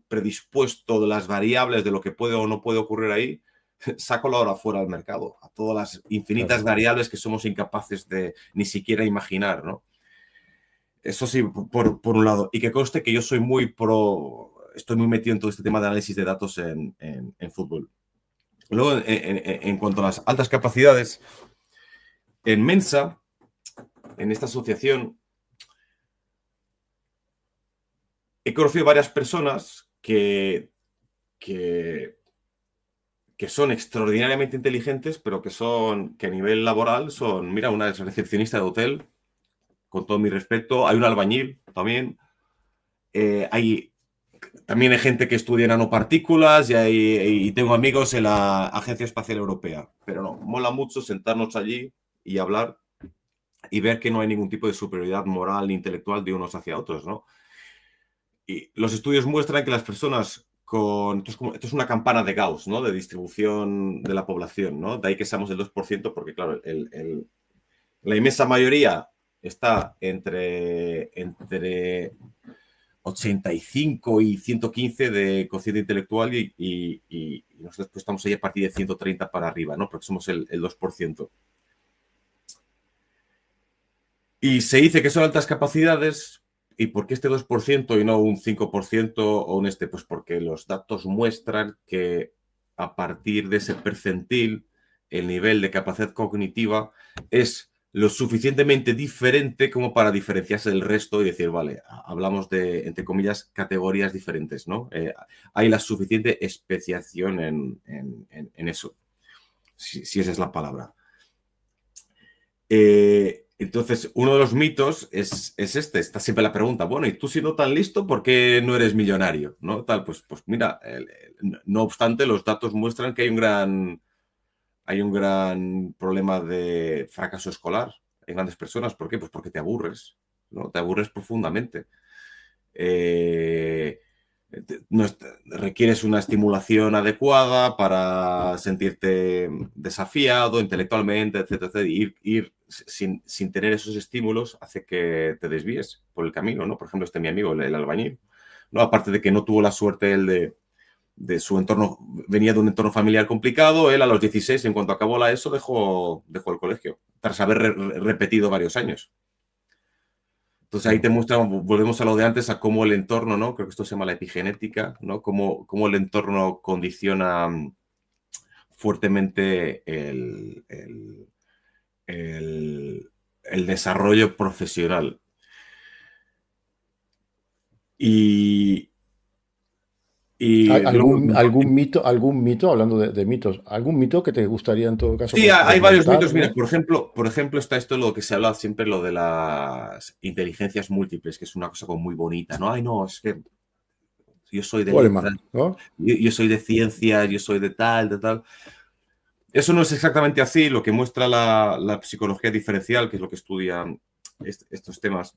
predispuestos las variables de lo que puede o no puede ocurrir ahí, saco la hora fuera al mercado, a todas las infinitas Claro. variables que somos incapaces de ni siquiera imaginar, ¿no? Eso sí, por un lado. Y que conste que yo soy estoy muy metido en todo este tema de análisis de datos en fútbol. Luego, en cuanto a las altas capacidades, en Mensa, en esta asociación, he conocido varias personas que, que son extraordinariamente inteligentes, pero que a nivel laboral mira, una es recepcionista de hotel, con todo mi respeto, hay un albañil también, hay también hay gente que estudia nanopartículas y tengo amigos en la Agencia Espacial Europea. Pero no, mola mucho sentarnos allí y hablar y ver que no hay ningún tipo de superioridad moral ni intelectual de unos hacia otros, ¿no? Y los estudios muestran que las personas con... Esto es una campana de Gauss, ¿no? De distribución de la población, ¿no? De ahí que seamos el 2%, porque claro, la inmensa mayoría está entre 85 y 115 de cociente intelectual y nosotros pues, estamos ahí a partir de 130 para arriba, ¿no? Porque somos el 2%. Y se dice que son altas capacidades. ¿Y por qué este 2% y no un 5% o un este? Pues porque los datos muestran que a partir de ese percentil el nivel de capacidad cognitiva es lo suficientemente diferente como para diferenciarse del resto y decir, vale, hablamos de, entre comillas, categorías diferentes, ¿no? Hay la suficiente especiación en eso, si esa es la palabra. Entonces, uno de los mitos es este. Está siempre la pregunta, bueno, ¿y tú siendo tan listo, por qué no eres millonario? ¿No? Tal, pues mira, no obstante, los datos muestran que hay un gran problema de fracaso escolar en grandes personas. ¿Por qué? Pues porque te aburres, ¿no? Te aburres profundamente. Requieres una estimulación adecuada para sentirte desafiado intelectualmente, etcétera, etcétera. Ir sin tener esos estímulos hace que te desvíes por el camino, ¿no? Por ejemplo, mi amigo, el albañil, ¿no? Aparte de que no tuvo la suerte él de su entorno, venía de un entorno familiar complicado, él a los 16, en cuanto acabó la ESO, dejó el colegio, tras haber repetido varios años. Entonces ahí te muestra, volvemos a lo de antes, a cómo el entorno, ¿no? Creo que esto se llama la epigenética, ¿no? Cómo el entorno condiciona fuertemente el desarrollo profesional. Y ¿Algún mito, hablando de mitos, algún mito que te gustaría en todo caso sí, hay varios mitos. desmontarme? Mira, por ejemplo, está esto lo que se habla siempre, lo de las inteligencias múltiples, que es una cosa como muy bonita, ¿no? Ay, no, es que yo soy de letras, Goleman, ¿no? yo soy de ciencias, yo soy de tal, de tal. Eso no es exactamente así. Lo que muestra la psicología diferencial, que es lo que estudian estos temas,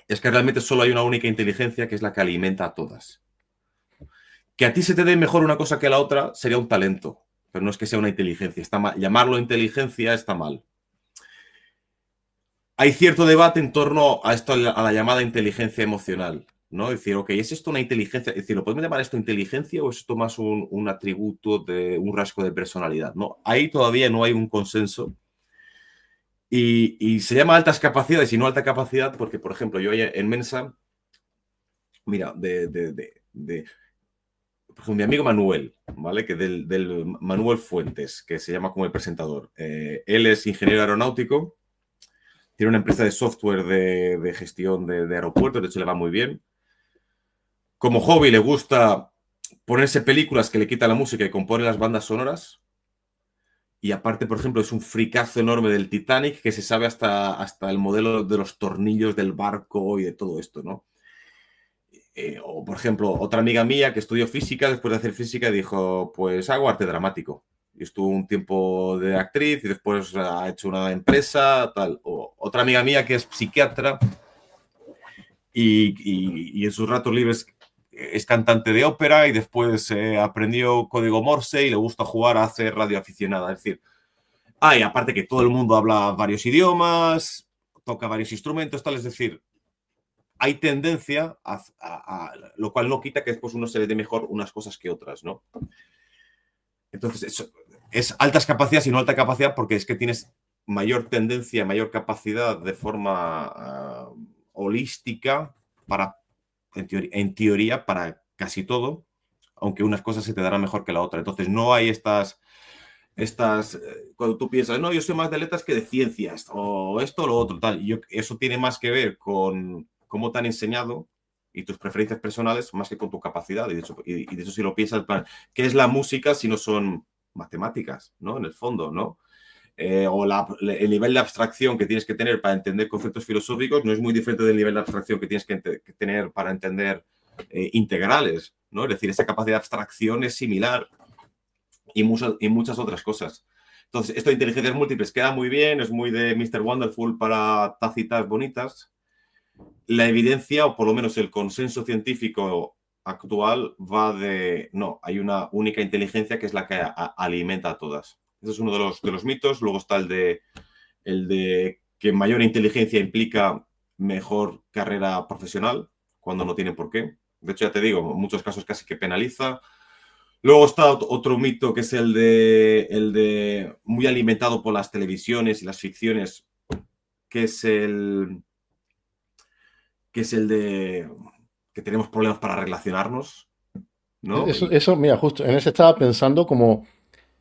es que realmente solo hay una única inteligencia, que es la que alimenta a todas. Que a ti se te dé mejor una cosa que la otra sería un talento, pero no es que sea una inteligencia. Está mal. Llamarlo inteligencia está mal. Hay cierto debate en torno a esto, a la llamada inteligencia emocional, ¿no? Es decir, ok, ¿es esto una inteligencia? Es decir, ¿lo podemos llamar esto inteligencia o es esto más un atributo de un rasgo de personalidad? ¿No? Ahí todavía no hay un consenso. Y se llama altas capacidades y no alta capacidad porque, por ejemplo, yo en Mensa, mira, por ejemplo, mi amigo Manuel, ¿vale? Que del Manuel Fuentes, que se llama como el presentador. Él es ingeniero aeronáutico, tiene una empresa de software de gestión de aeropuertos, de hecho le va muy bien. Como hobby le gusta ponerse películas que le quita la música y compone las bandas sonoras. Y aparte, por ejemplo, es un fricazo enorme del Titanic que se sabe hasta el modelo de los tornillos del barco y de todo esto, ¿no? O, por ejemplo, otra amiga mía que estudió física, después de hacer física, dijo, pues hago arte dramático. Y estuvo un tiempo de actriz y después ha hecho una empresa, tal. O otra amiga mía que es psiquiatra y en sus ratos libres es cantante de ópera y después aprendió código Morse y le gusta jugar a hacer radioaficionada. Es decir, y aparte que todo el mundo habla varios idiomas, toca varios instrumentos, tal. Es decir, hay tendencia lo cual no quita que después uno se le dé mejor unas cosas que otras, ¿no? Entonces, es altas capacidades y no alta capacidad porque es que tienes mayor tendencia, mayor capacidad de forma holística para, en teoría, para casi todo, aunque unas cosas se te darán mejor que la otra. Entonces, no hay cuando tú piensas, no, yo soy más de letras que de ciencias, o esto o lo otro, tal. Eso tiene más que ver con cómo te han enseñado y tus preferencias personales más que con tu capacidad. Y de hecho si lo piensas, ¿qué es la música si no son matemáticas, ¿no? En el fondo, ¿no? O el nivel de abstracción que tienes que tener para entender conceptos filosóficos no es muy diferente del nivel de abstracción que tienes que tener para entender integrales, ¿no? Es decir, esa capacidad de abstracción es similar y muchas otras cosas. Entonces, esto de inteligencias múltiples queda muy bien, es muy de Mr. Wonderful para tacitas bonitas. La evidencia, o por lo menos el consenso científico actual, va de, no, hay una única inteligencia que es la que alimenta a todas. Ese es uno de los mitos. Luego está el de que mayor inteligencia implica mejor carrera profesional, cuando no tiene por qué. De hecho, ya te digo, en muchos casos casi que penaliza. Luego está otro mito que es el de muy alimentado por las televisiones y las ficciones, que es el de que tenemos problemas para relacionarnos, ¿no? Eso, mira, justo en ese estaba pensando como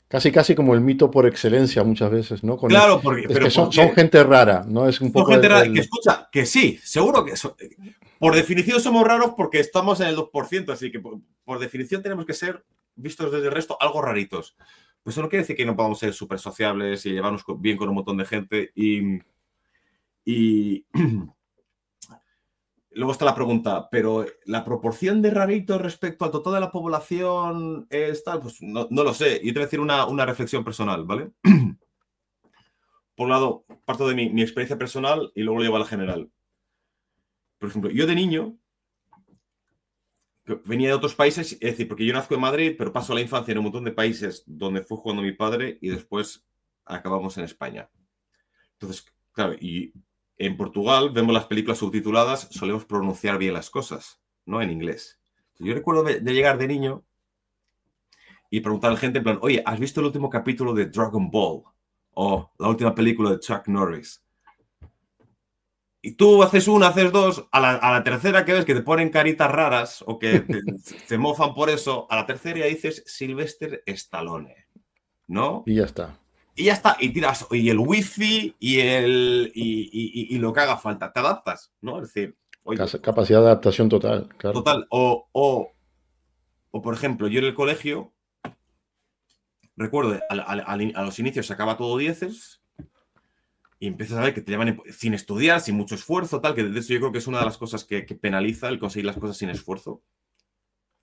casi como el mito por excelencia muchas veces, ¿no? Claro, Es que son gente rara, ¿no? Es un son poco gente rara que escucha, que sí, seguro que por definición somos raros porque estamos en el 2%, así que por definición tenemos que ser, vistos desde el resto, algo raritos. Pues eso no quiere decir que no podamos ser súper sociables y llevarnos bien con un montón de gente y luego está la pregunta, pero ¿la proporción de raritos respecto al total de la población es tal? Pues no lo sé. Yo te voy a decir una reflexión personal, ¿vale? Por un lado, parto de mi experiencia personal y luego lo llevo a la general. Por ejemplo, yo de niño venía de otros países, es decir, porque yo nazco en Madrid, pero paso la infancia en un montón de países donde fue jugando mi padre y después acabamos en España. Entonces, claro, y en Portugal vemos las películas subtituladas, solemos pronunciar bien las cosas, ¿no? En inglés. Yo recuerdo de llegar de niño y preguntar a la gente en plan, oye, ¿has visto el último capítulo de Dragon Ball? O la última película de Chuck Norris. Y tú haces una, haces dos, a la tercera que ves que te ponen caritas raras o que se mofan por eso, a la tercera ya dices Sylvester Stallone. ¿no? Y ya está. Y ya está, y tiras, y el wifi y lo que haga falta, te adaptas, ¿no? Es decir, oye, pues, Capacidad de adaptación total, claro. total, o por ejemplo, yo en el colegio, recuerdo, a los inicios sacaba todo dieces y empiezas a ver que te llaman sin estudiar, sin mucho esfuerzo, tal, que de eso yo creo que es una de las cosas que penaliza el conseguir las cosas sin esfuerzo.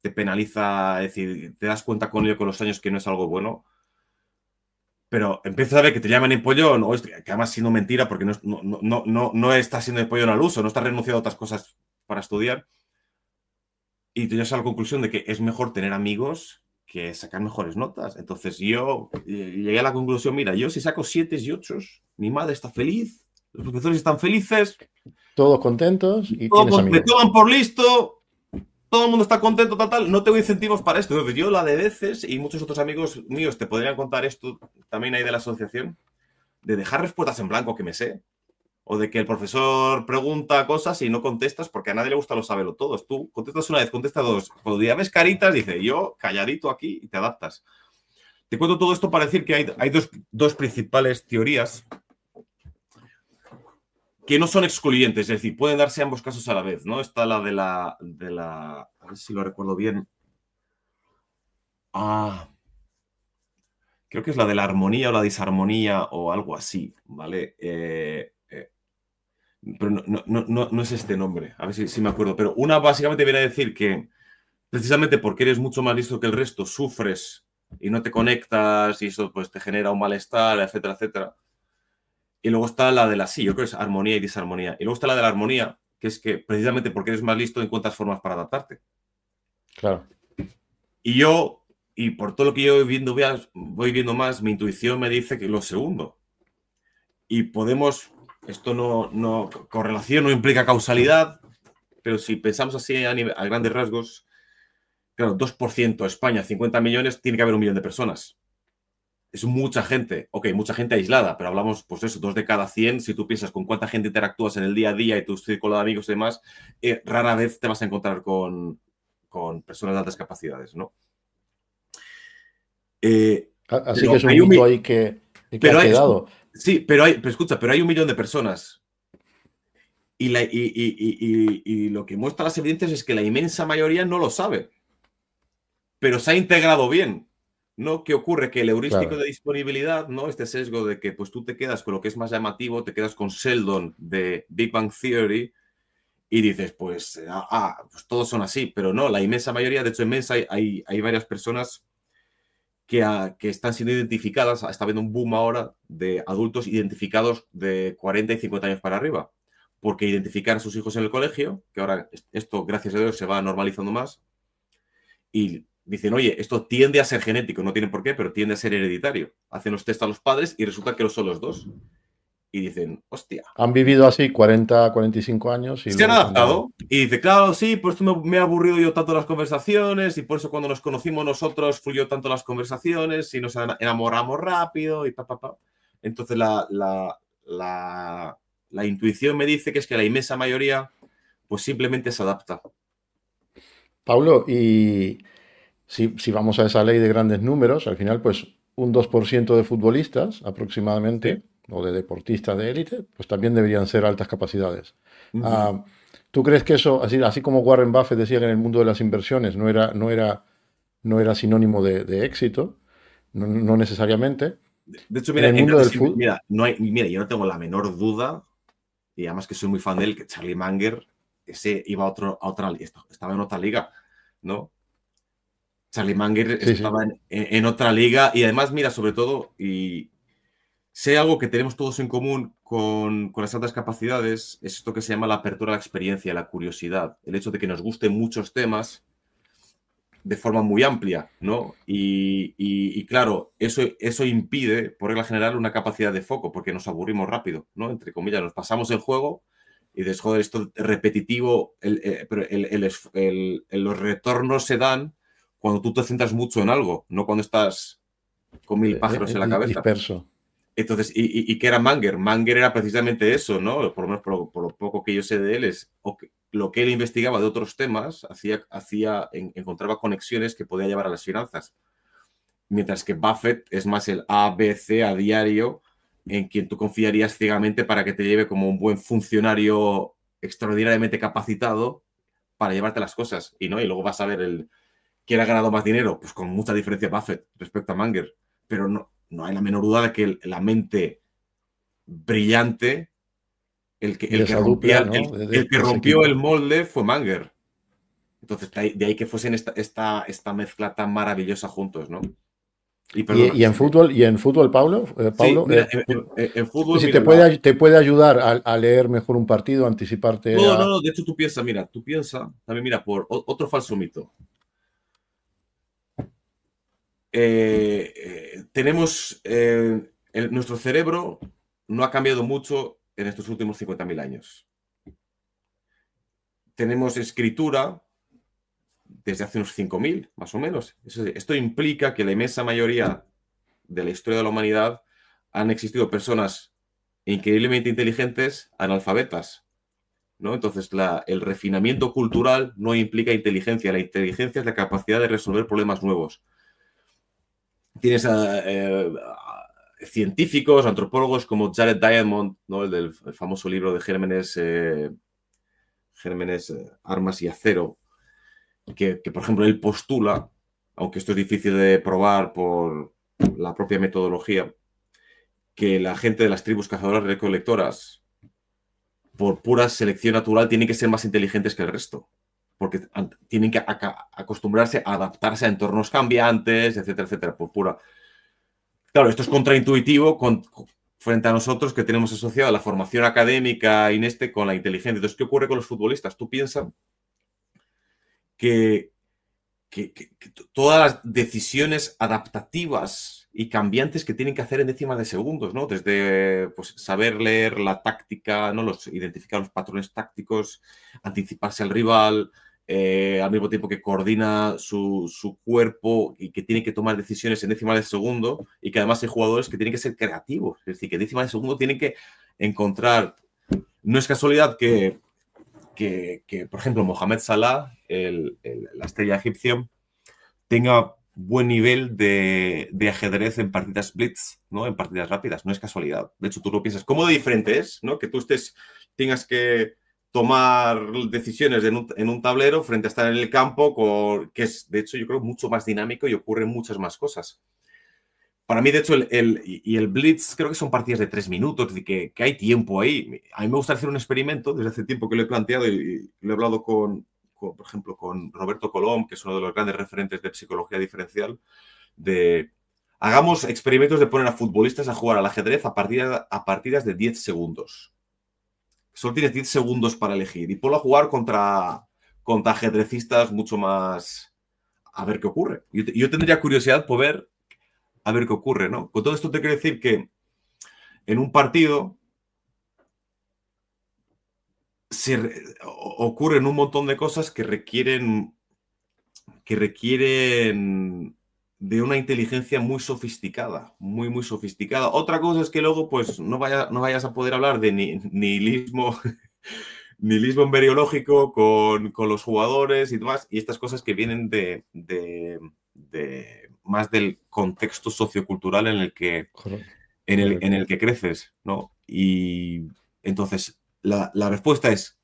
Te penaliza, es decir, te das cuenta con ello con los años que no es algo bueno. Pero empiezas a ver que te llaman empollón, o esto, que además siendo mentira, porque no estás siendo empollón al uso, no estás renunciando a otras cosas para estudiar. Y te llegas a la conclusión de que es mejor tener amigos que sacar mejores notas. Entonces yo llegué a la conclusión, mira, yo si saco 7 y 8, mi madre está feliz, los profesores están felices, Todos contentos y tienes me amigos. toman por listo, todo el mundo está contento, tal, no tengo incentivos para esto. Entonces, yo la de veces, y muchos otros amigos míos te podrían contar esto, también hay de la asociación, de dejar respuestas en blanco que me sé, o de que el profesor pregunta cosas y no contestas porque a nadie le gusta lo saberlo todos. Tú contestas una vez, contestas dos. Cuando ya ves caritas, dice yo calladito aquí y te adaptas. Te cuento todo esto para decir que hay dos principales teorías que no son excluyentes, es decir, pueden darse ambos casos a la vez, ¿no? Está la a ver si lo recuerdo bien. Creo que es la de la armonía o la disarmonía o algo así, ¿vale? Pero no es este nombre, a ver si me acuerdo. Pero una básicamente viene a decir que precisamente porque eres mucho más listo que el resto, sufres y no te conectas y eso pues te genera un malestar, etcétera, etcétera. Y luego está la de sí, yo creo que es armonía y disarmonía. Y luego está la de la armonía, que es que precisamente porque eres más listo encuentras formas para adaptarte. Claro. Y yo, y por todo lo que yo voy viendo más, mi intuición me dice que lo segundo. Y podemos, esto correlación no implica causalidad, pero si pensamos así a grandes rasgos, claro, 2%, España, 50 millones, tiene que haber 1 millón de personas. Es mucha gente, ok, mucha gente aislada, pero hablamos, pues eso, 2 de cada 100. Si tú piensas con cuánta gente interactúas en el día a día y tu círculo de amigos y demás, rara vez te vas a encontrar con personas de altas capacidades, ¿no? Así que Pero es un mito ahí que ha quedado. sí, pero escucha, pero hay 1 millón de personas. Y lo que muestra las evidencias es que la inmensa mayoría no lo sabe, pero se ha integrado bien, ¿no? ¿Qué ocurre? Que el heurístico Claro. de disponibilidad, ¿no? Este sesgo de que pues tú te quedas con lo que es más llamativo, te quedas con Sheldon de Big Bang Theory y dices, pues, pues todos son así, pero no, la inmensa mayoría, de hecho, hay varias personas que están siendo identificadas, está habiendo un boom ahora de adultos identificados de 40 y 50 años para arriba, porque identificar a sus hijos en el colegio, que ahora esto, gracias a Dios, se va normalizando más, y dicen, oye, esto tiende a ser genético, no tiene por qué, pero tiende a ser hereditario. Hacen los test a los padres y resulta que lo son los dos. Y dicen, hostia. Han vivido así 40, 45 años y Se han luego cuando... adaptado. Y dice, claro, sí, por esto me he aburrido yo tanto las conversaciones y por eso cuando nos conocimos nosotros fluyó tanto las conversaciones y nos enamoramos rápido y pa. Entonces la intuición me dice que es que la inmensa mayoría pues simplemente se adapta. Pablo, y si vamos a esa ley de grandes números, al final, pues un 2% de futbolistas Sí. aproximadamente, o de deportistas de élite, pues también deberían ser altas capacidades. Ujú. Ah, ¿tú crees que eso, así como Warren Buffett decía que en el mundo de las inversiones no era sinónimo de éxito, no necesariamente, De hecho, en mira, el mundo del fútbol, mira, yo no tengo la menor duda, y además que soy muy fan de él, que Charlie Munger, ese iba a otra, estaba en otra liga, ¿no? Charlie Munger sí, sí, estaba en otra liga y además, mira, sobre todo, y sé algo que tenemos todos en común con las altas capacidades, es esto que se llama la apertura a la experiencia, la curiosidad, el hecho de que nos gusten muchos temas de forma muy amplia, ¿no? Y claro, eso impide, por regla general, una capacidad de foco, porque nos aburrimos rápido, ¿no? Entre comillas, nos pasamos el juego y dices, joder, esto es repetitivo, pero los retornos se dan cuando tú te centras mucho en algo, no cuando estás con 1000 pájaros en la cabeza. disperso. Entonces, ¿y qué era Manger? Manger era precisamente eso, ¿no? Por lo menos por lo poco que yo sé de él, es lo que él investigaba de otros temas, encontraba conexiones que podía llevar a las finanzas. Mientras que Buffett es más el ABC a diario, en quien tú confiarías ciegamente para que te lleve como un buen funcionario extraordinariamente capacitado para llevarte las cosas. Y luego vas a ver quién ha ganado más dinero, pues con mucha diferencia Buffett respecto a Munger. Pero no hay la menor duda de que la mente brillante, el que esa rompía, dupla, ¿no? el que De ese rompió el equipo. molde fue Munger. Entonces, de ahí que fuesen esta mezcla tan maravillosa juntos, ¿no? Y perdona. Y en fútbol, Pablo, Sí, Pablo, mira, en fútbol, si mira, te puede ayudar a leer mejor un partido, a anticiparte no, no, a... no, de hecho tú piensas, también mira, por otro falso mito. Tenemos, nuestro cerebro no ha cambiado mucho en estos últimos 50.000 años. Tenemos escritura desde hace unos 5.000, más o menos. Esto implica que la inmensa mayoría de la historia de la humanidad han existido personas increíblemente inteligentes, analfabetas, ¿no? Entonces, el refinamiento cultural no implica inteligencia. La inteligencia es la capacidad de resolver problemas nuevos. Tienes científicos, antropólogos como Jared Diamond, ¿no? El famoso libro de Gérmenes, Armas y Acero, que, por ejemplo, él postula, aunque esto es difícil de probar por la propia metodología, que la gente de las tribus cazadoras recolectoras, por pura selección natural, tienen que ser más inteligentes que el resto, porque tienen que acostumbrarse a adaptarse a entornos cambiantes, etcétera, etcétera, por pura... Claro, esto es contraintuitivo frente a nosotros que tenemos asociado la formación académica con la inteligencia. Entonces, ¿qué ocurre con los futbolistas? Tú piensas que todas las decisiones adaptativas y cambiantes que tienen que hacer en décimas de segundos, ¿no? Desde pues, saber leer la táctica, ¿no? Identificar los patrones tácticos, anticiparse al rival, al mismo tiempo que coordina su cuerpo y que tiene que tomar decisiones en décimas de segundo, y que además hay jugadores que tienen que ser creativos, es decir, que en décimas de segundo tienen que encontrar... No es casualidad que por ejemplo, Mohamed Salah, la estrella egipcia, tenga buen nivel de ajedrez en partidas blitz, ¿no? En partidas rápidas. No es casualidad. De hecho, tú lo piensas. ¿Cómo de diferente es, ¿no? Que tú tengas que tomar decisiones en un tablero frente a estar en el campo, que es, de hecho, yo creo, mucho más dinámico y ocurren muchas más cosas. Para mí, de hecho, el Blitz creo que son partidas de 3 minutos, de que hay tiempo ahí. A mí me gusta hacer un experimento, desde hace tiempo que lo he planteado y lo he hablado por ejemplo, con Roberto Colom, que es uno de los grandes referentes de psicología diferencial, hagamos experimentos de poner a futbolistas a jugar al ajedrez a partidas de 10 segundos. Solo tienes 10 segundos para elegir y ponlo a jugar contra ajedrecistas mucho más... A ver qué ocurre. Yo tendría curiosidad por ver a ver qué ocurre, ¿no? Con todo esto te quiero decir que en un partido ocurren un montón de cosas que requieren de una inteligencia muy sofisticada, muy, muy sofisticada. Otra cosa es que luego, pues, no vayas a poder hablar de nihilismo, nihilismo emberiológico con los jugadores y demás, y estas cosas que vienen de más del contexto sociocultural en el que creces, ¿no? Y entonces, la respuesta es,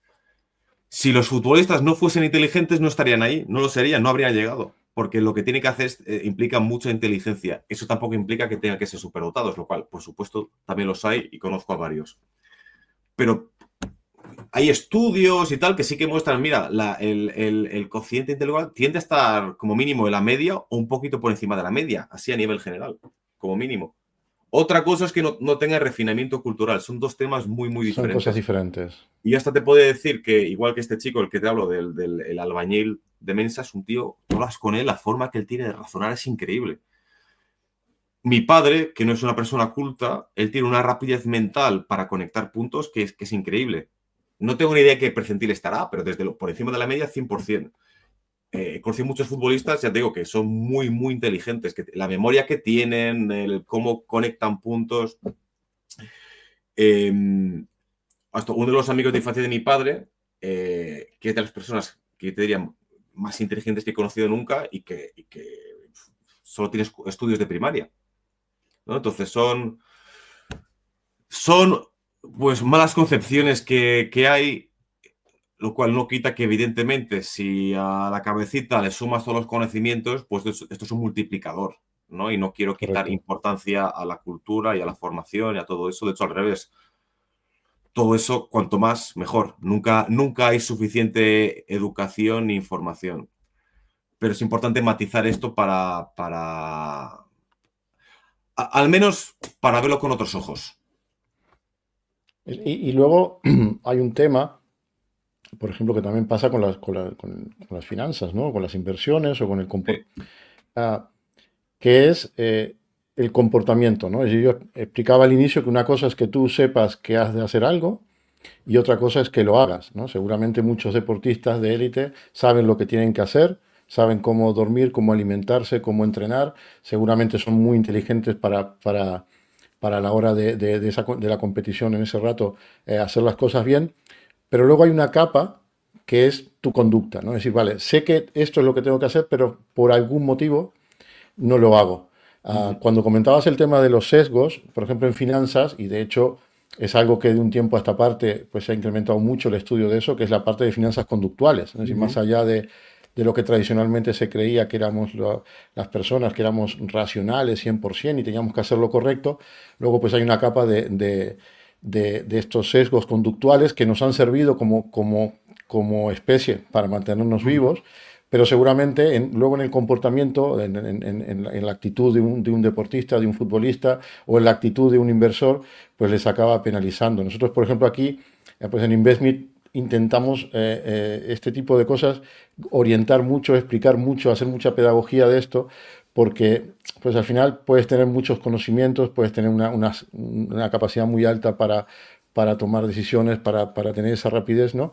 si los futbolistas no fuesen inteligentes, no estarían ahí, no lo serían, no habrían llegado, porque lo que tiene que hacer implica mucha inteligencia. Eso tampoco implica que tengan que ser superdotados, lo cual, por supuesto, también los hay y conozco a varios. Pero hay estudios y tal que sí que muestran, mira, el cociente intelectual tiende a estar como mínimo en la media o un poquito por encima de la media, así a nivel general, como mínimo. Otra cosa es que no tenga refinamiento cultural. Son dos temas muy, muy Son cosas diferentes. diferentes. Y hasta te puedo decir que, igual que este chico, el que te hablo, del albañil de Mensa, es un tío, tú hablas con él, la forma que él tiene de razonar es increíble. Mi padre, que no es una persona culta, él tiene una rapidez mental para conectar puntos que es increíble. No tengo ni idea de qué percentil estará, pero por encima de la media, 100%. Conocí muchos futbolistas, ya te digo, que son muy, muy inteligentes, que la memoria que tienen, cómo conectan puntos. Hasta uno de los amigos de infancia de mi padre, que es de las personas que te diría más inteligentes que he conocido nunca y que solo tienes estudios de primaria, ¿no? Entonces son pues malas concepciones que hay, lo cual no quita que evidentemente si a la cabecita le sumas todos los conocimientos, pues esto es un multiplicador, ¿no? Y no quiero quitar Correcto. importancia a la cultura y a la formación y a todo eso. De hecho, al revés. Todo eso, cuanto más, mejor. Nunca hay suficiente educación ni información. Pero es importante matizar esto al menos para verlo con otros ojos. Y luego hay un tema, por ejemplo, que también pasa con las finanzas, ¿no? Con las inversiones o con el Sí, que es el comportamiento, ¿no? Es decir, yo explicaba al inicio que una cosa es que tú sepas que has de hacer algo y otra cosa es que lo hagas, ¿no? Seguramente muchos deportistas de élite saben lo que tienen que hacer, saben cómo dormir, cómo alimentarse, cómo entrenar, seguramente son muy inteligentes para la hora de la competición en ese rato hacer las cosas bien, pero luego hay una capa que es tu conducta, ¿no? Es decir, vale, sé que esto es lo que tengo que hacer, pero por algún motivo no lo hago. ujú, Cuando comentabas el tema de los sesgos, por ejemplo, en finanzas, y de hecho es algo que de un tiempo a esta parte pues se ha incrementado mucho el estudio de eso, que es la parte de finanzas conductuales, es decir, más ujú, allá de lo que tradicionalmente se creía que éramos las personas, que éramos racionales 100% y teníamos que hacer lo correcto, luego pues hay una capa de estos sesgos conductuales que nos han servido como especie para mantenernos ujú. vivos, pero seguramente luego en el comportamiento, en la actitud de un deportista, de un futbolista o en la actitud de un inversor, pues les acaba penalizando. Nosotros, por ejemplo, aquí, pues en InvestMe intentamos este tipo de cosas orientar mucho, explicar mucho, hacer mucha pedagogía de esto, porque pues al final puedes tener muchos conocimientos, puedes tener una capacidad muy alta para tomar decisiones, para tener esa rapidez, ¿no?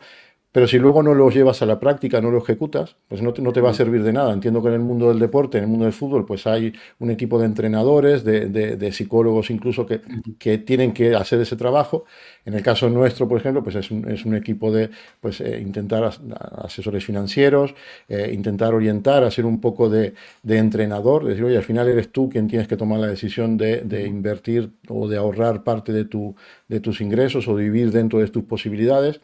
Pero si luego no lo llevas a la práctica, no lo ejecutas, pues no te va a Ujú, servir de nada. Entiendo que en el mundo del deporte, en el mundo del fútbol, pues hay un equipo de entrenadores, de psicólogos incluso ujú. que tienen que hacer ese trabajo. En el caso nuestro, por ejemplo, pues es un equipo de pues, intentar asesores financieros, intentar orientar, hacer un poco de entrenador, decir, oye, al final eres tú quien tienes que tomar la decisión de Ujú. invertir o de ahorrar parte de tus ingresos o de vivir dentro de tus posibilidades.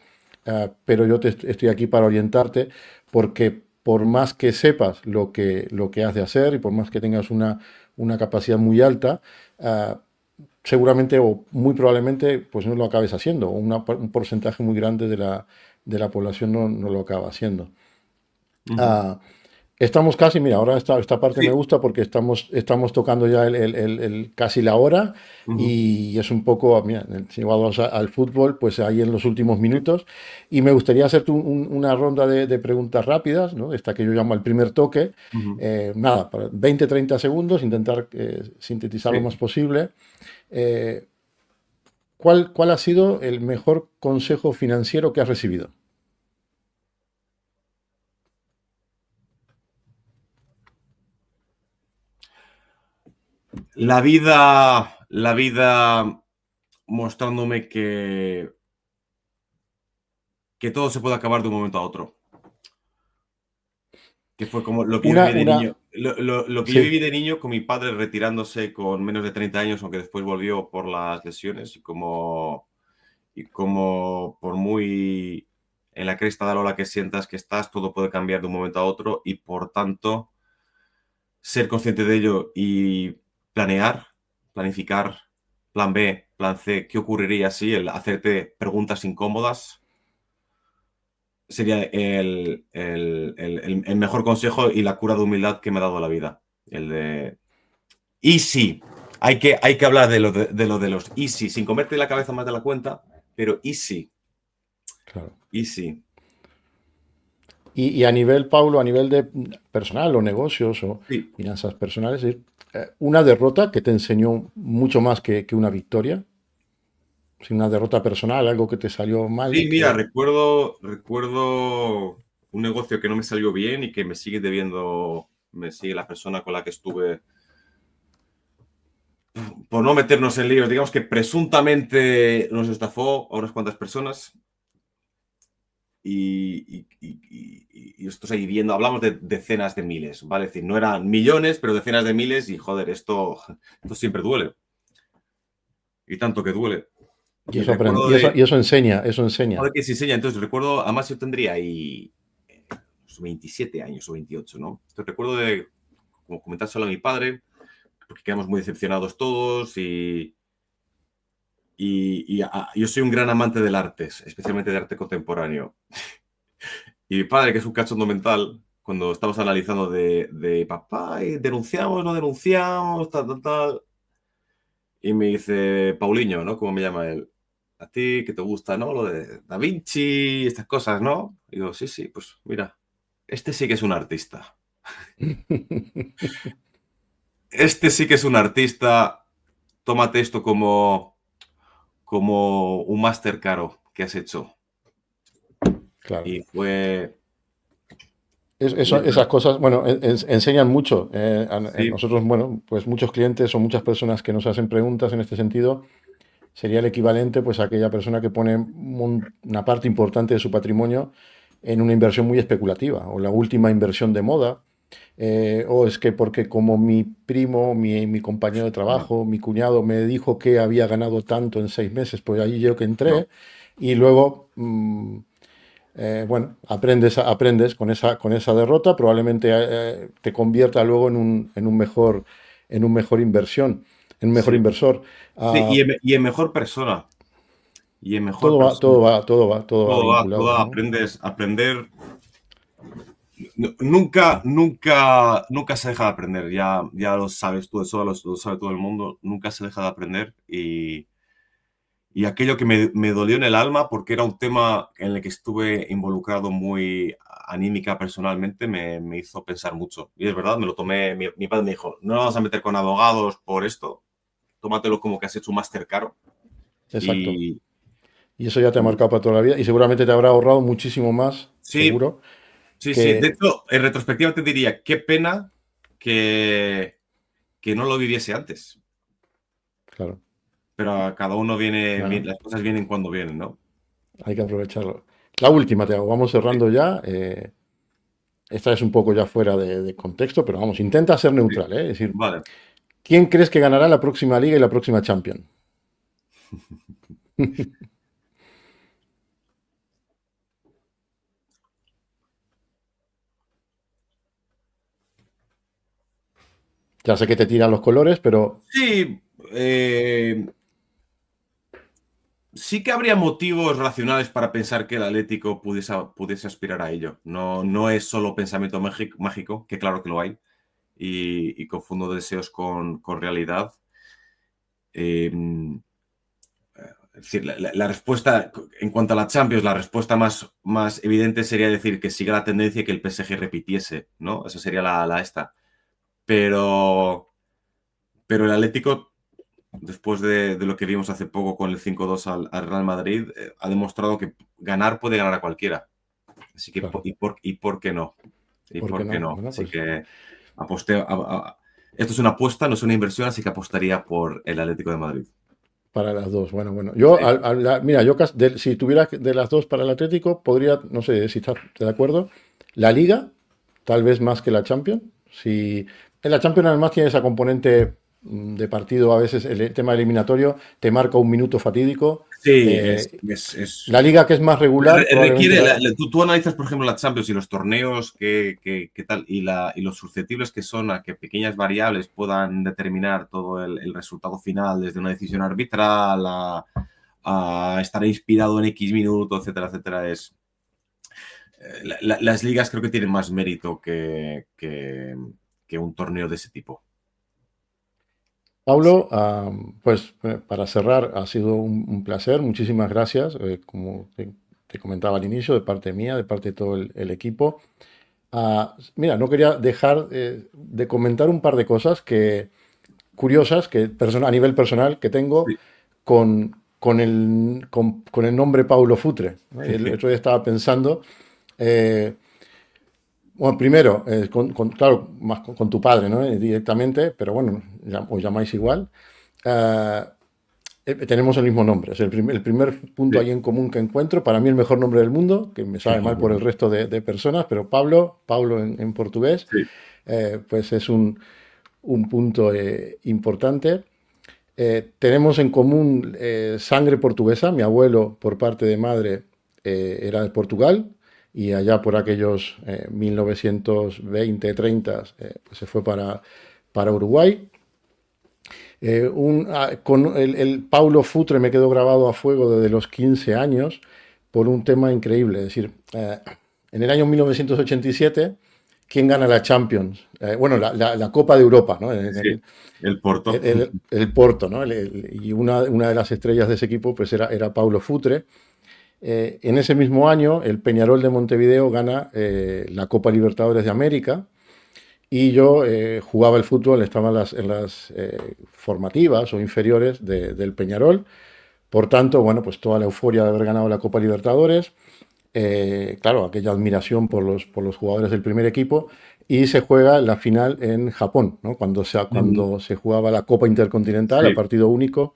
Pero yo estoy aquí para orientarte porque por más que sepas lo que has de hacer y por más que tengas una capacidad muy alta, uh, seguramente o muy probablemente pues no lo acabes haciendo, o un porcentaje muy grande de la población no lo acaba haciendo. Ujú. Uh, Estamos casi, mira, ahora esta parte me Sí. gusta porque estamos tocando ya casi la hora Ujú. y es un poco, mira, si vamos al fútbol, pues ahí en los últimos minutos. Y me gustaría hacerte una ronda de preguntas rápidas, ¿no? Esta que yo llamo el primer toque. Ujú. Nada, para 20-30 segundos, intentar sintetizar lo Sí. más posible. Eh, ¿cuál ha sido el mejor consejo financiero que has recibido? La vida mostrándome que todo se puede acabar de un momento a otro. Que fue como lo que yo Una, viví de una, niño. Lo que yo sí, viví de niño con mi padre retirándose con menos de 30 años, aunque después volvió por las lesiones y como por muy en la cresta de la ola que sientas que estás, todo puede cambiar de un momento a otro y por tanto ser consciente de ello y planear, planificar, plan B, plan C, qué ocurriría si el hacerte preguntas incómodas sería el mejor consejo y la cura de humildad que me ha dado la vida. El de, y sí, hay que hablar de los y sí, sin comerte la cabeza más de la cuenta, pero y sí, claro. y sí. Y a nivel, Paulo, a nivel de personal o negocios o Sí, finanzas personales, una derrota que te enseñó mucho más que una victoria, si una derrota personal, algo que te salió mal y sí, mira, que... recuerdo un negocio que no me salió bien y que me sigue debiendo, me sigue la persona con la que estuve, por no meternos en líos, digamos que presuntamente nos estafó a unas cuantas personas. y esto ahí viendo, hablamos de decenas de miles, ¿vale? Es decir, no eran millones, pero decenas de miles y, joder, esto siempre duele. Y tanto que duele. Y Y eso aprende, recuerdo de... y eso enseña, eso enseña. Joder, que se enseña. Entonces recuerdo, además yo tendría ahí 27 años o 28, ¿no? Entonces recuerdo de como comentárselo a mi padre, porque quedamos muy decepcionados todos yo soy un gran amante del arte, especialmente de arte contemporáneo. Y mi padre, que es un cachondo mental, cuando estamos analizando de papá, y denunciamos, no denunciamos, tal, tal, tal. Y me dice, Paulinho, ¿no? ¿Cómo me llama él? A ti que te gusta, ¿no? Lo de Da Vinci, estas cosas, ¿no? Y digo, sí, sí, pues mira, este sí que es un artista. Este sí que es un artista. Tómate esto como un máster caro que has hecho. Claro. Y fue... Esas cosas, bueno, enseñan mucho. A Sí, nosotros, bueno, pues muchos clientes o muchas personas que nos hacen preguntas en este sentido, sería el equivalente pues a aquella persona que pone una parte importante de su patrimonio en una inversión muy especulativa o la última inversión de moda. O es que porque como mi primo, mi compañero de no, trabajo, mi cuñado me dijo que había ganado tanto en 6 meses, pues ahí yo que no. entré y luego bueno, aprendes con esa derrota, probablemente te convierta luego en un mejor inversión, en un mejor Sí, inversor. sí, Ah, y en mejor persona. Y en mejor todo va, persona. todo va, todo va, todo va vinculado, Todo ¿no? aprendes, aprender. Nunca, nunca, nunca se deja de aprender. Ya lo sabes tú, eso lo sabe todo el mundo. Nunca se deja de aprender. Y aquello que me dolió en el alma, porque era un tema en el que estuve involucrado muy anímica personalmente, me hizo pensar mucho. Y es verdad, me lo tomé. Mi padre me dijo: no nos vamos a meter con abogados por esto. Tómatelo como que has hecho un máster caro. Exacto. Y Y eso ya te ha marcado para toda la vida y seguramente te habrá ahorrado muchísimo más, sí, seguro, sí, sí. De que, hecho, en retrospectiva te diría, qué pena que, que no lo viviese antes. claro, Pero a cada uno viene, bueno, las cosas vienen cuando vienen, ¿no? hay que aprovecharlo. La última, te hago, vamos Sí, cerrando ya. Esta es un poco ya fuera de contexto, pero vamos, intenta ser sí. neutral, ¿eh? Es decir, Vale. ¿quién crees que ganará la próxima liga y la próxima Champions? Ya sé que te tiran los colores, pero Sí, sí que habría motivos racionales para pensar que el Atlético pudiese aspirar a ello. No, no es solo pensamiento mágico, que claro que lo hay, y confundo deseos con realidad. Eh, es decir, la respuesta, en cuanto a la Champions, la respuesta más evidente sería decir que siga la tendencia y que el PSG repitiese, ¿no? Esa sería la esta. Pero, pero el Atlético, después de lo que vimos hace poco con el 5-2 al Real Madrid, ha demostrado que ganar puede ganar a cualquiera. Así que, claro, ¿y por qué no? ¿Y ¿por qué por qué no? no? Bueno, Así pues que aposté. Esto es una apuesta, no es una inversión, así que apostaría por el Atlético de Madrid. para las dos. Bueno, bueno. Yo, Sí, mira, si tuviera de las dos para el Atlético, podría, no sé si estás de acuerdo, la Liga, tal vez más que la Champions. Si, en la Champions además tiene esa componente de partido, a veces el tema eliminatorio te marca un minuto fatídico. sí, Eh, es la Liga que es más regular, probablemente requiere, la... tú analizas, por ejemplo, la Champions y los torneos que tal, y los susceptibles que son a que pequeñas variables puedan determinar todo el resultado final, desde una decisión arbitral a estar inspirado en X minutos, etcétera, etcétera. Las ligas creo que tienen más mérito que un torneo de ese tipo. Pablo, pues para cerrar, ha sido un placer, muchísimas gracias, como te comentaba al inicio, de parte mía, de parte de todo el equipo. Mira, no quería dejar de comentar un par de cosas curiosas a nivel personal que tengo Sí. con el nombre Paulo Futre, ¿no? Y el otro día estaba pensando, eh, bueno, primero, claro, más con tu padre, ¿no? Directamente, pero bueno, os llamáis igual. Eh, Tenemos el mismo nombre. Es el primer punto Sí. ahí en común que encuentro. Para mí el mejor nombre del mundo, que me sabe mal por el resto de personas, pero Pablo, Paulo en portugués, Sí. pues es un punto importante. Tenemos en común sangre portuguesa. Mi abuelo, por parte de madre, era de Portugal y allá por aquellos 1920-30 pues se fue para Uruguay. Con el Paulo Futre me quedó grabado a fuego desde los 15 años por un tema increíble. Es decir, en el año 1987, ¿quién gana la Champions? Bueno, la Copa de Europa, ¿no? Sí, el Porto. El Porto, ¿no? Y una de las estrellas de ese equipo pues era Paulo Futre. En ese mismo año, el Peñarol de Montevideo gana la Copa Libertadores de América y yo jugaba el fútbol, estaba en las formativas o inferiores del Peñarol. Por tanto, bueno, pues toda la euforia de haber ganado la Copa Libertadores, claro, aquella admiración por los jugadores del primer equipo, y se juega la final en Japón, ¿no? Cuando se jugaba la Copa Intercontinental a Sí, partido único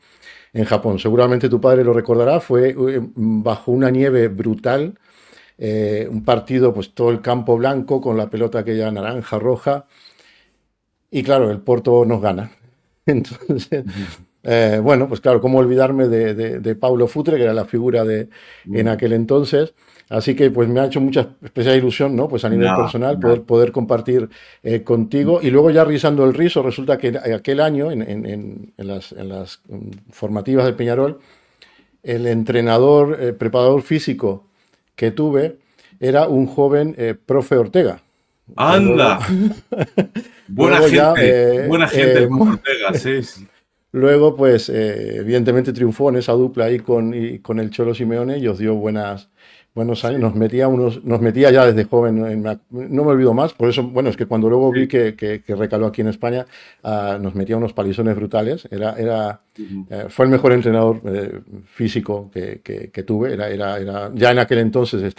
en Japón. Seguramente tu padre lo recordará, fue bajo una nieve brutal, un partido, pues todo el campo blanco con la pelota aquella naranja, roja, y claro, el Porto nos gana. Entonces, bueno, pues claro, cómo olvidarme de Paulo Futre, que era la figura en aquel entonces. Así que pues me ha hecho mucha especial ilusión, ¿no? Pues a nivel nada, personal nada. poder compartir contigo. Y luego ya rizando el rizo, resulta que aquel año, en las formativas de Peñarol, el entrenador, preparador físico que tuve era un joven profe Ortega, que luego, Anda, luego ya buena gente el Profe Ortega, sí, sí. luego, pues, evidentemente triunfó en esa dupla ahí con el Cholo Simeone y os dio buenos años. Sí, Nos metía ya desde joven, no me olvido más, por eso, bueno, es que cuando luego vi sí. que recaló aquí en España, nos metía unos palizones brutales. Ujú, Fue el mejor entrenador físico que tuve. Ya en aquel entonces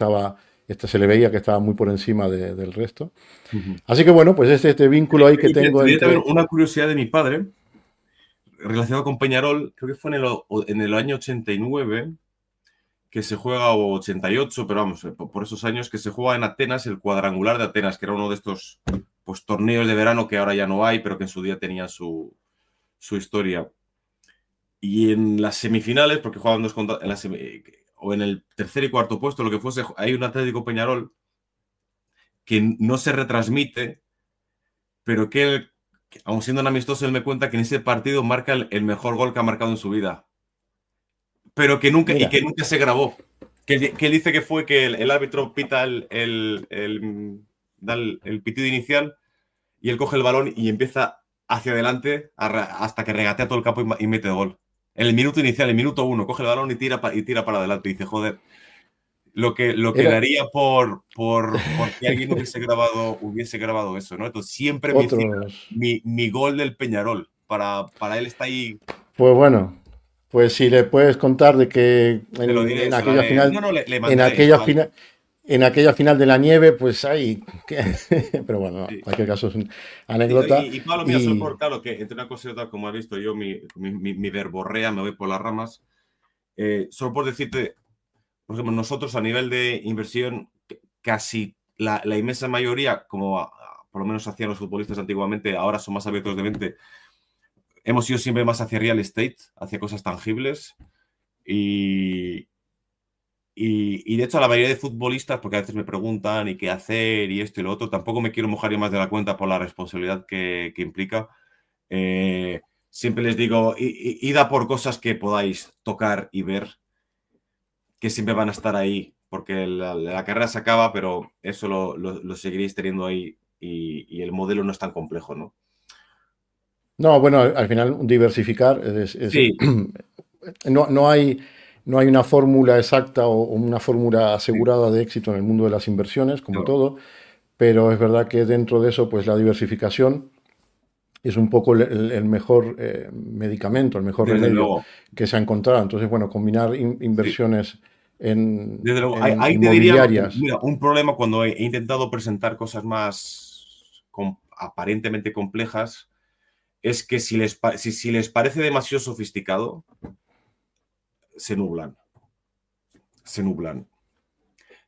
se le veía que estaba muy por encima del resto. ujú. Así que bueno, pues este vínculo ahí que Y te tengo diré también entre una curiosidad de mi padre, relacionado con Peñarol, creo que fue en el año 89, que se juega, o 88, pero vamos, por esos años, que se juega en Atenas, el cuadrangular de Atenas, que era uno de estos pues, torneos de verano que ahora ya no hay, pero que en su día tenía su historia. Y en las semifinales, porque jugaban dos contra, o en el tercer y cuarto puesto, lo que fuese, hay un Atlético Peñarol que no se retransmite, pero que aun siendo un amistoso, él me cuenta que en ese partido marca el mejor gol que ha marcado en su vida, pero Mira, que nunca se grabó. Que él dice que fue que el árbitro pita da el pitido inicial y él coge el balón y empieza hacia adelante hasta que regatea todo el campo y mete gol. En el minuto inicial, el minuto uno, coge el balón y tira para adelante. Y dice, joder, lo que era daría por que alguien hubiese grabado eso, ¿no? Entonces siempre menciona otros. mi gol del Peñarol. Para él está ahí, Pues bueno, pues si le puedes contar de que te lo en diré, aquella no, final, no, le en mandaré, aquella final, en aquella final de la nieve, pues hay. Pero bueno, no, en sí. cualquier caso es una anécdota. Y Pablo, mira, solo Y por claro que entre una cosa y otra, como has visto yo, mi verborrea, me voy por las ramas. Solo por decirte, por ejemplo, nosotros a nivel de inversión, casi la inmensa mayoría, como por lo menos hacían los futbolistas antiguamente, ahora son más abiertos de mente, hemos ido siempre más hacia real estate, hacia cosas tangibles. Y, y de hecho, a la mayoría de futbolistas, porque a veces me preguntan y qué hacer y esto y lo otro, tampoco me quiero mojar yo más de la cuenta por la responsabilidad que implica. Siempre les digo, id a por cosas que podáis tocar y ver, que siempre van a estar ahí, porque la carrera se acaba, pero eso lo seguiréis teniendo ahí y el modelo no es tan complejo, ¿no? no, bueno, al final diversificar Sí, no hay una fórmula exacta o una fórmula sí, asegurada de éxito en el mundo de las inversiones, como claro. todo, pero es verdad que dentro de eso, pues la diversificación es un poco el mejor medicamento, el mejor Desde remedio luego, que se ha encontrado. Entonces, bueno, combinar sí. inversiones Desde luego, ahí, en ahí te diría, inmobiliarias. mira, un problema cuando he intentado presentar cosas más aparentemente complejas es que si les parece demasiado sofisticado, se nublan. Se nublan.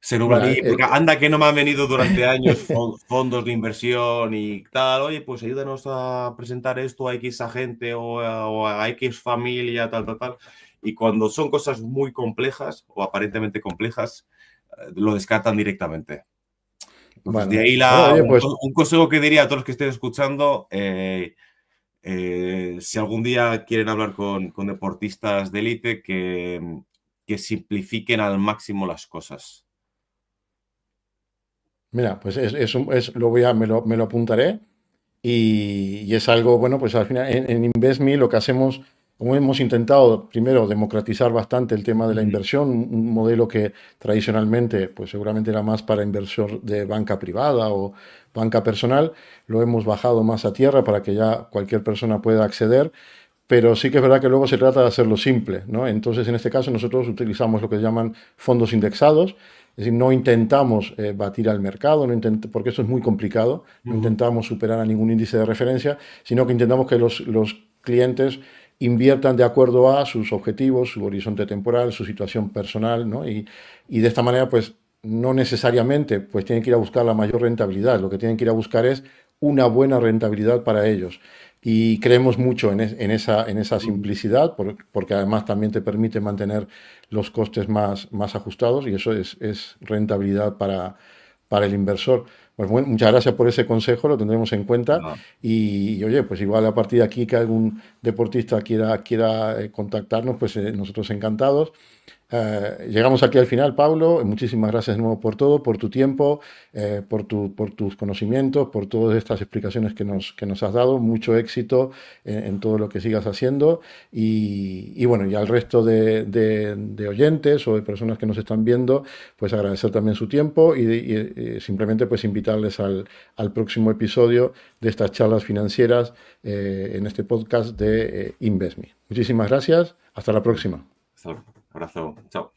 Se Bueno, nublan. Porque anda que no me han venido durante años fondos de inversión y tal. Oye, pues ayúdanos a presentar esto a X agente o a X familia, tal, tal, tal. Y cuando son cosas muy complejas o aparentemente complejas, lo descartan directamente. Entonces, bueno, de ahí oye, pues un consejo que diría a todos los que estén escuchando, si algún día quieren hablar con deportistas de élite, que simplifiquen al máximo las cosas. mira, pues me lo apuntaré y es algo, bueno, pues al final en InvestMe lo que hacemos, como hemos intentado primero democratizar bastante el tema de la Ujú, inversión, un modelo que tradicionalmente pues seguramente era más para inversor de banca privada o banca personal, lo hemos bajado más a tierra para que ya cualquier persona pueda acceder. Pero sí que es verdad que luego se trata de hacerlo simple, ¿no? Entonces, en este caso, nosotros utilizamos lo que llaman fondos indexados, es decir, no intentamos batir al mercado, porque eso es muy complicado, no ujú, intentamos superar a ningún índice de referencia, sino que intentamos que los clientes inviertan de acuerdo a sus objetivos, su horizonte temporal, su situación personal, ¿no? Y de esta manera, pues, no necesariamente pues, tienen que ir a buscar la mayor rentabilidad, lo que tienen que ir a buscar es una buena rentabilidad para ellos. Y creemos mucho en esa ujú. simplicidad, porque además también te permite mantener los costes más ajustados y eso es rentabilidad para el inversor. Pues bueno, muchas gracias por ese consejo, lo tendremos en cuenta. Nada, Oye, pues igual a partir de aquí que algún deportista quiera contactarnos, pues nosotros encantados. Llegamos aquí al final, Pablo. Muchísimas gracias de nuevo por todo, por tu tiempo, por tus conocimientos, por todas estas explicaciones que nos has dado. Mucho éxito en todo lo que sigas haciendo. Y bueno, y al resto de oyentes o de personas que nos están viendo, pues agradecer también su tiempo y simplemente pues invitarles al próximo episodio de estas charlas financieras en este podcast de InvestMe. Muchísimas gracias. Hasta la próxima. hasta luego. Abrazo. Chao.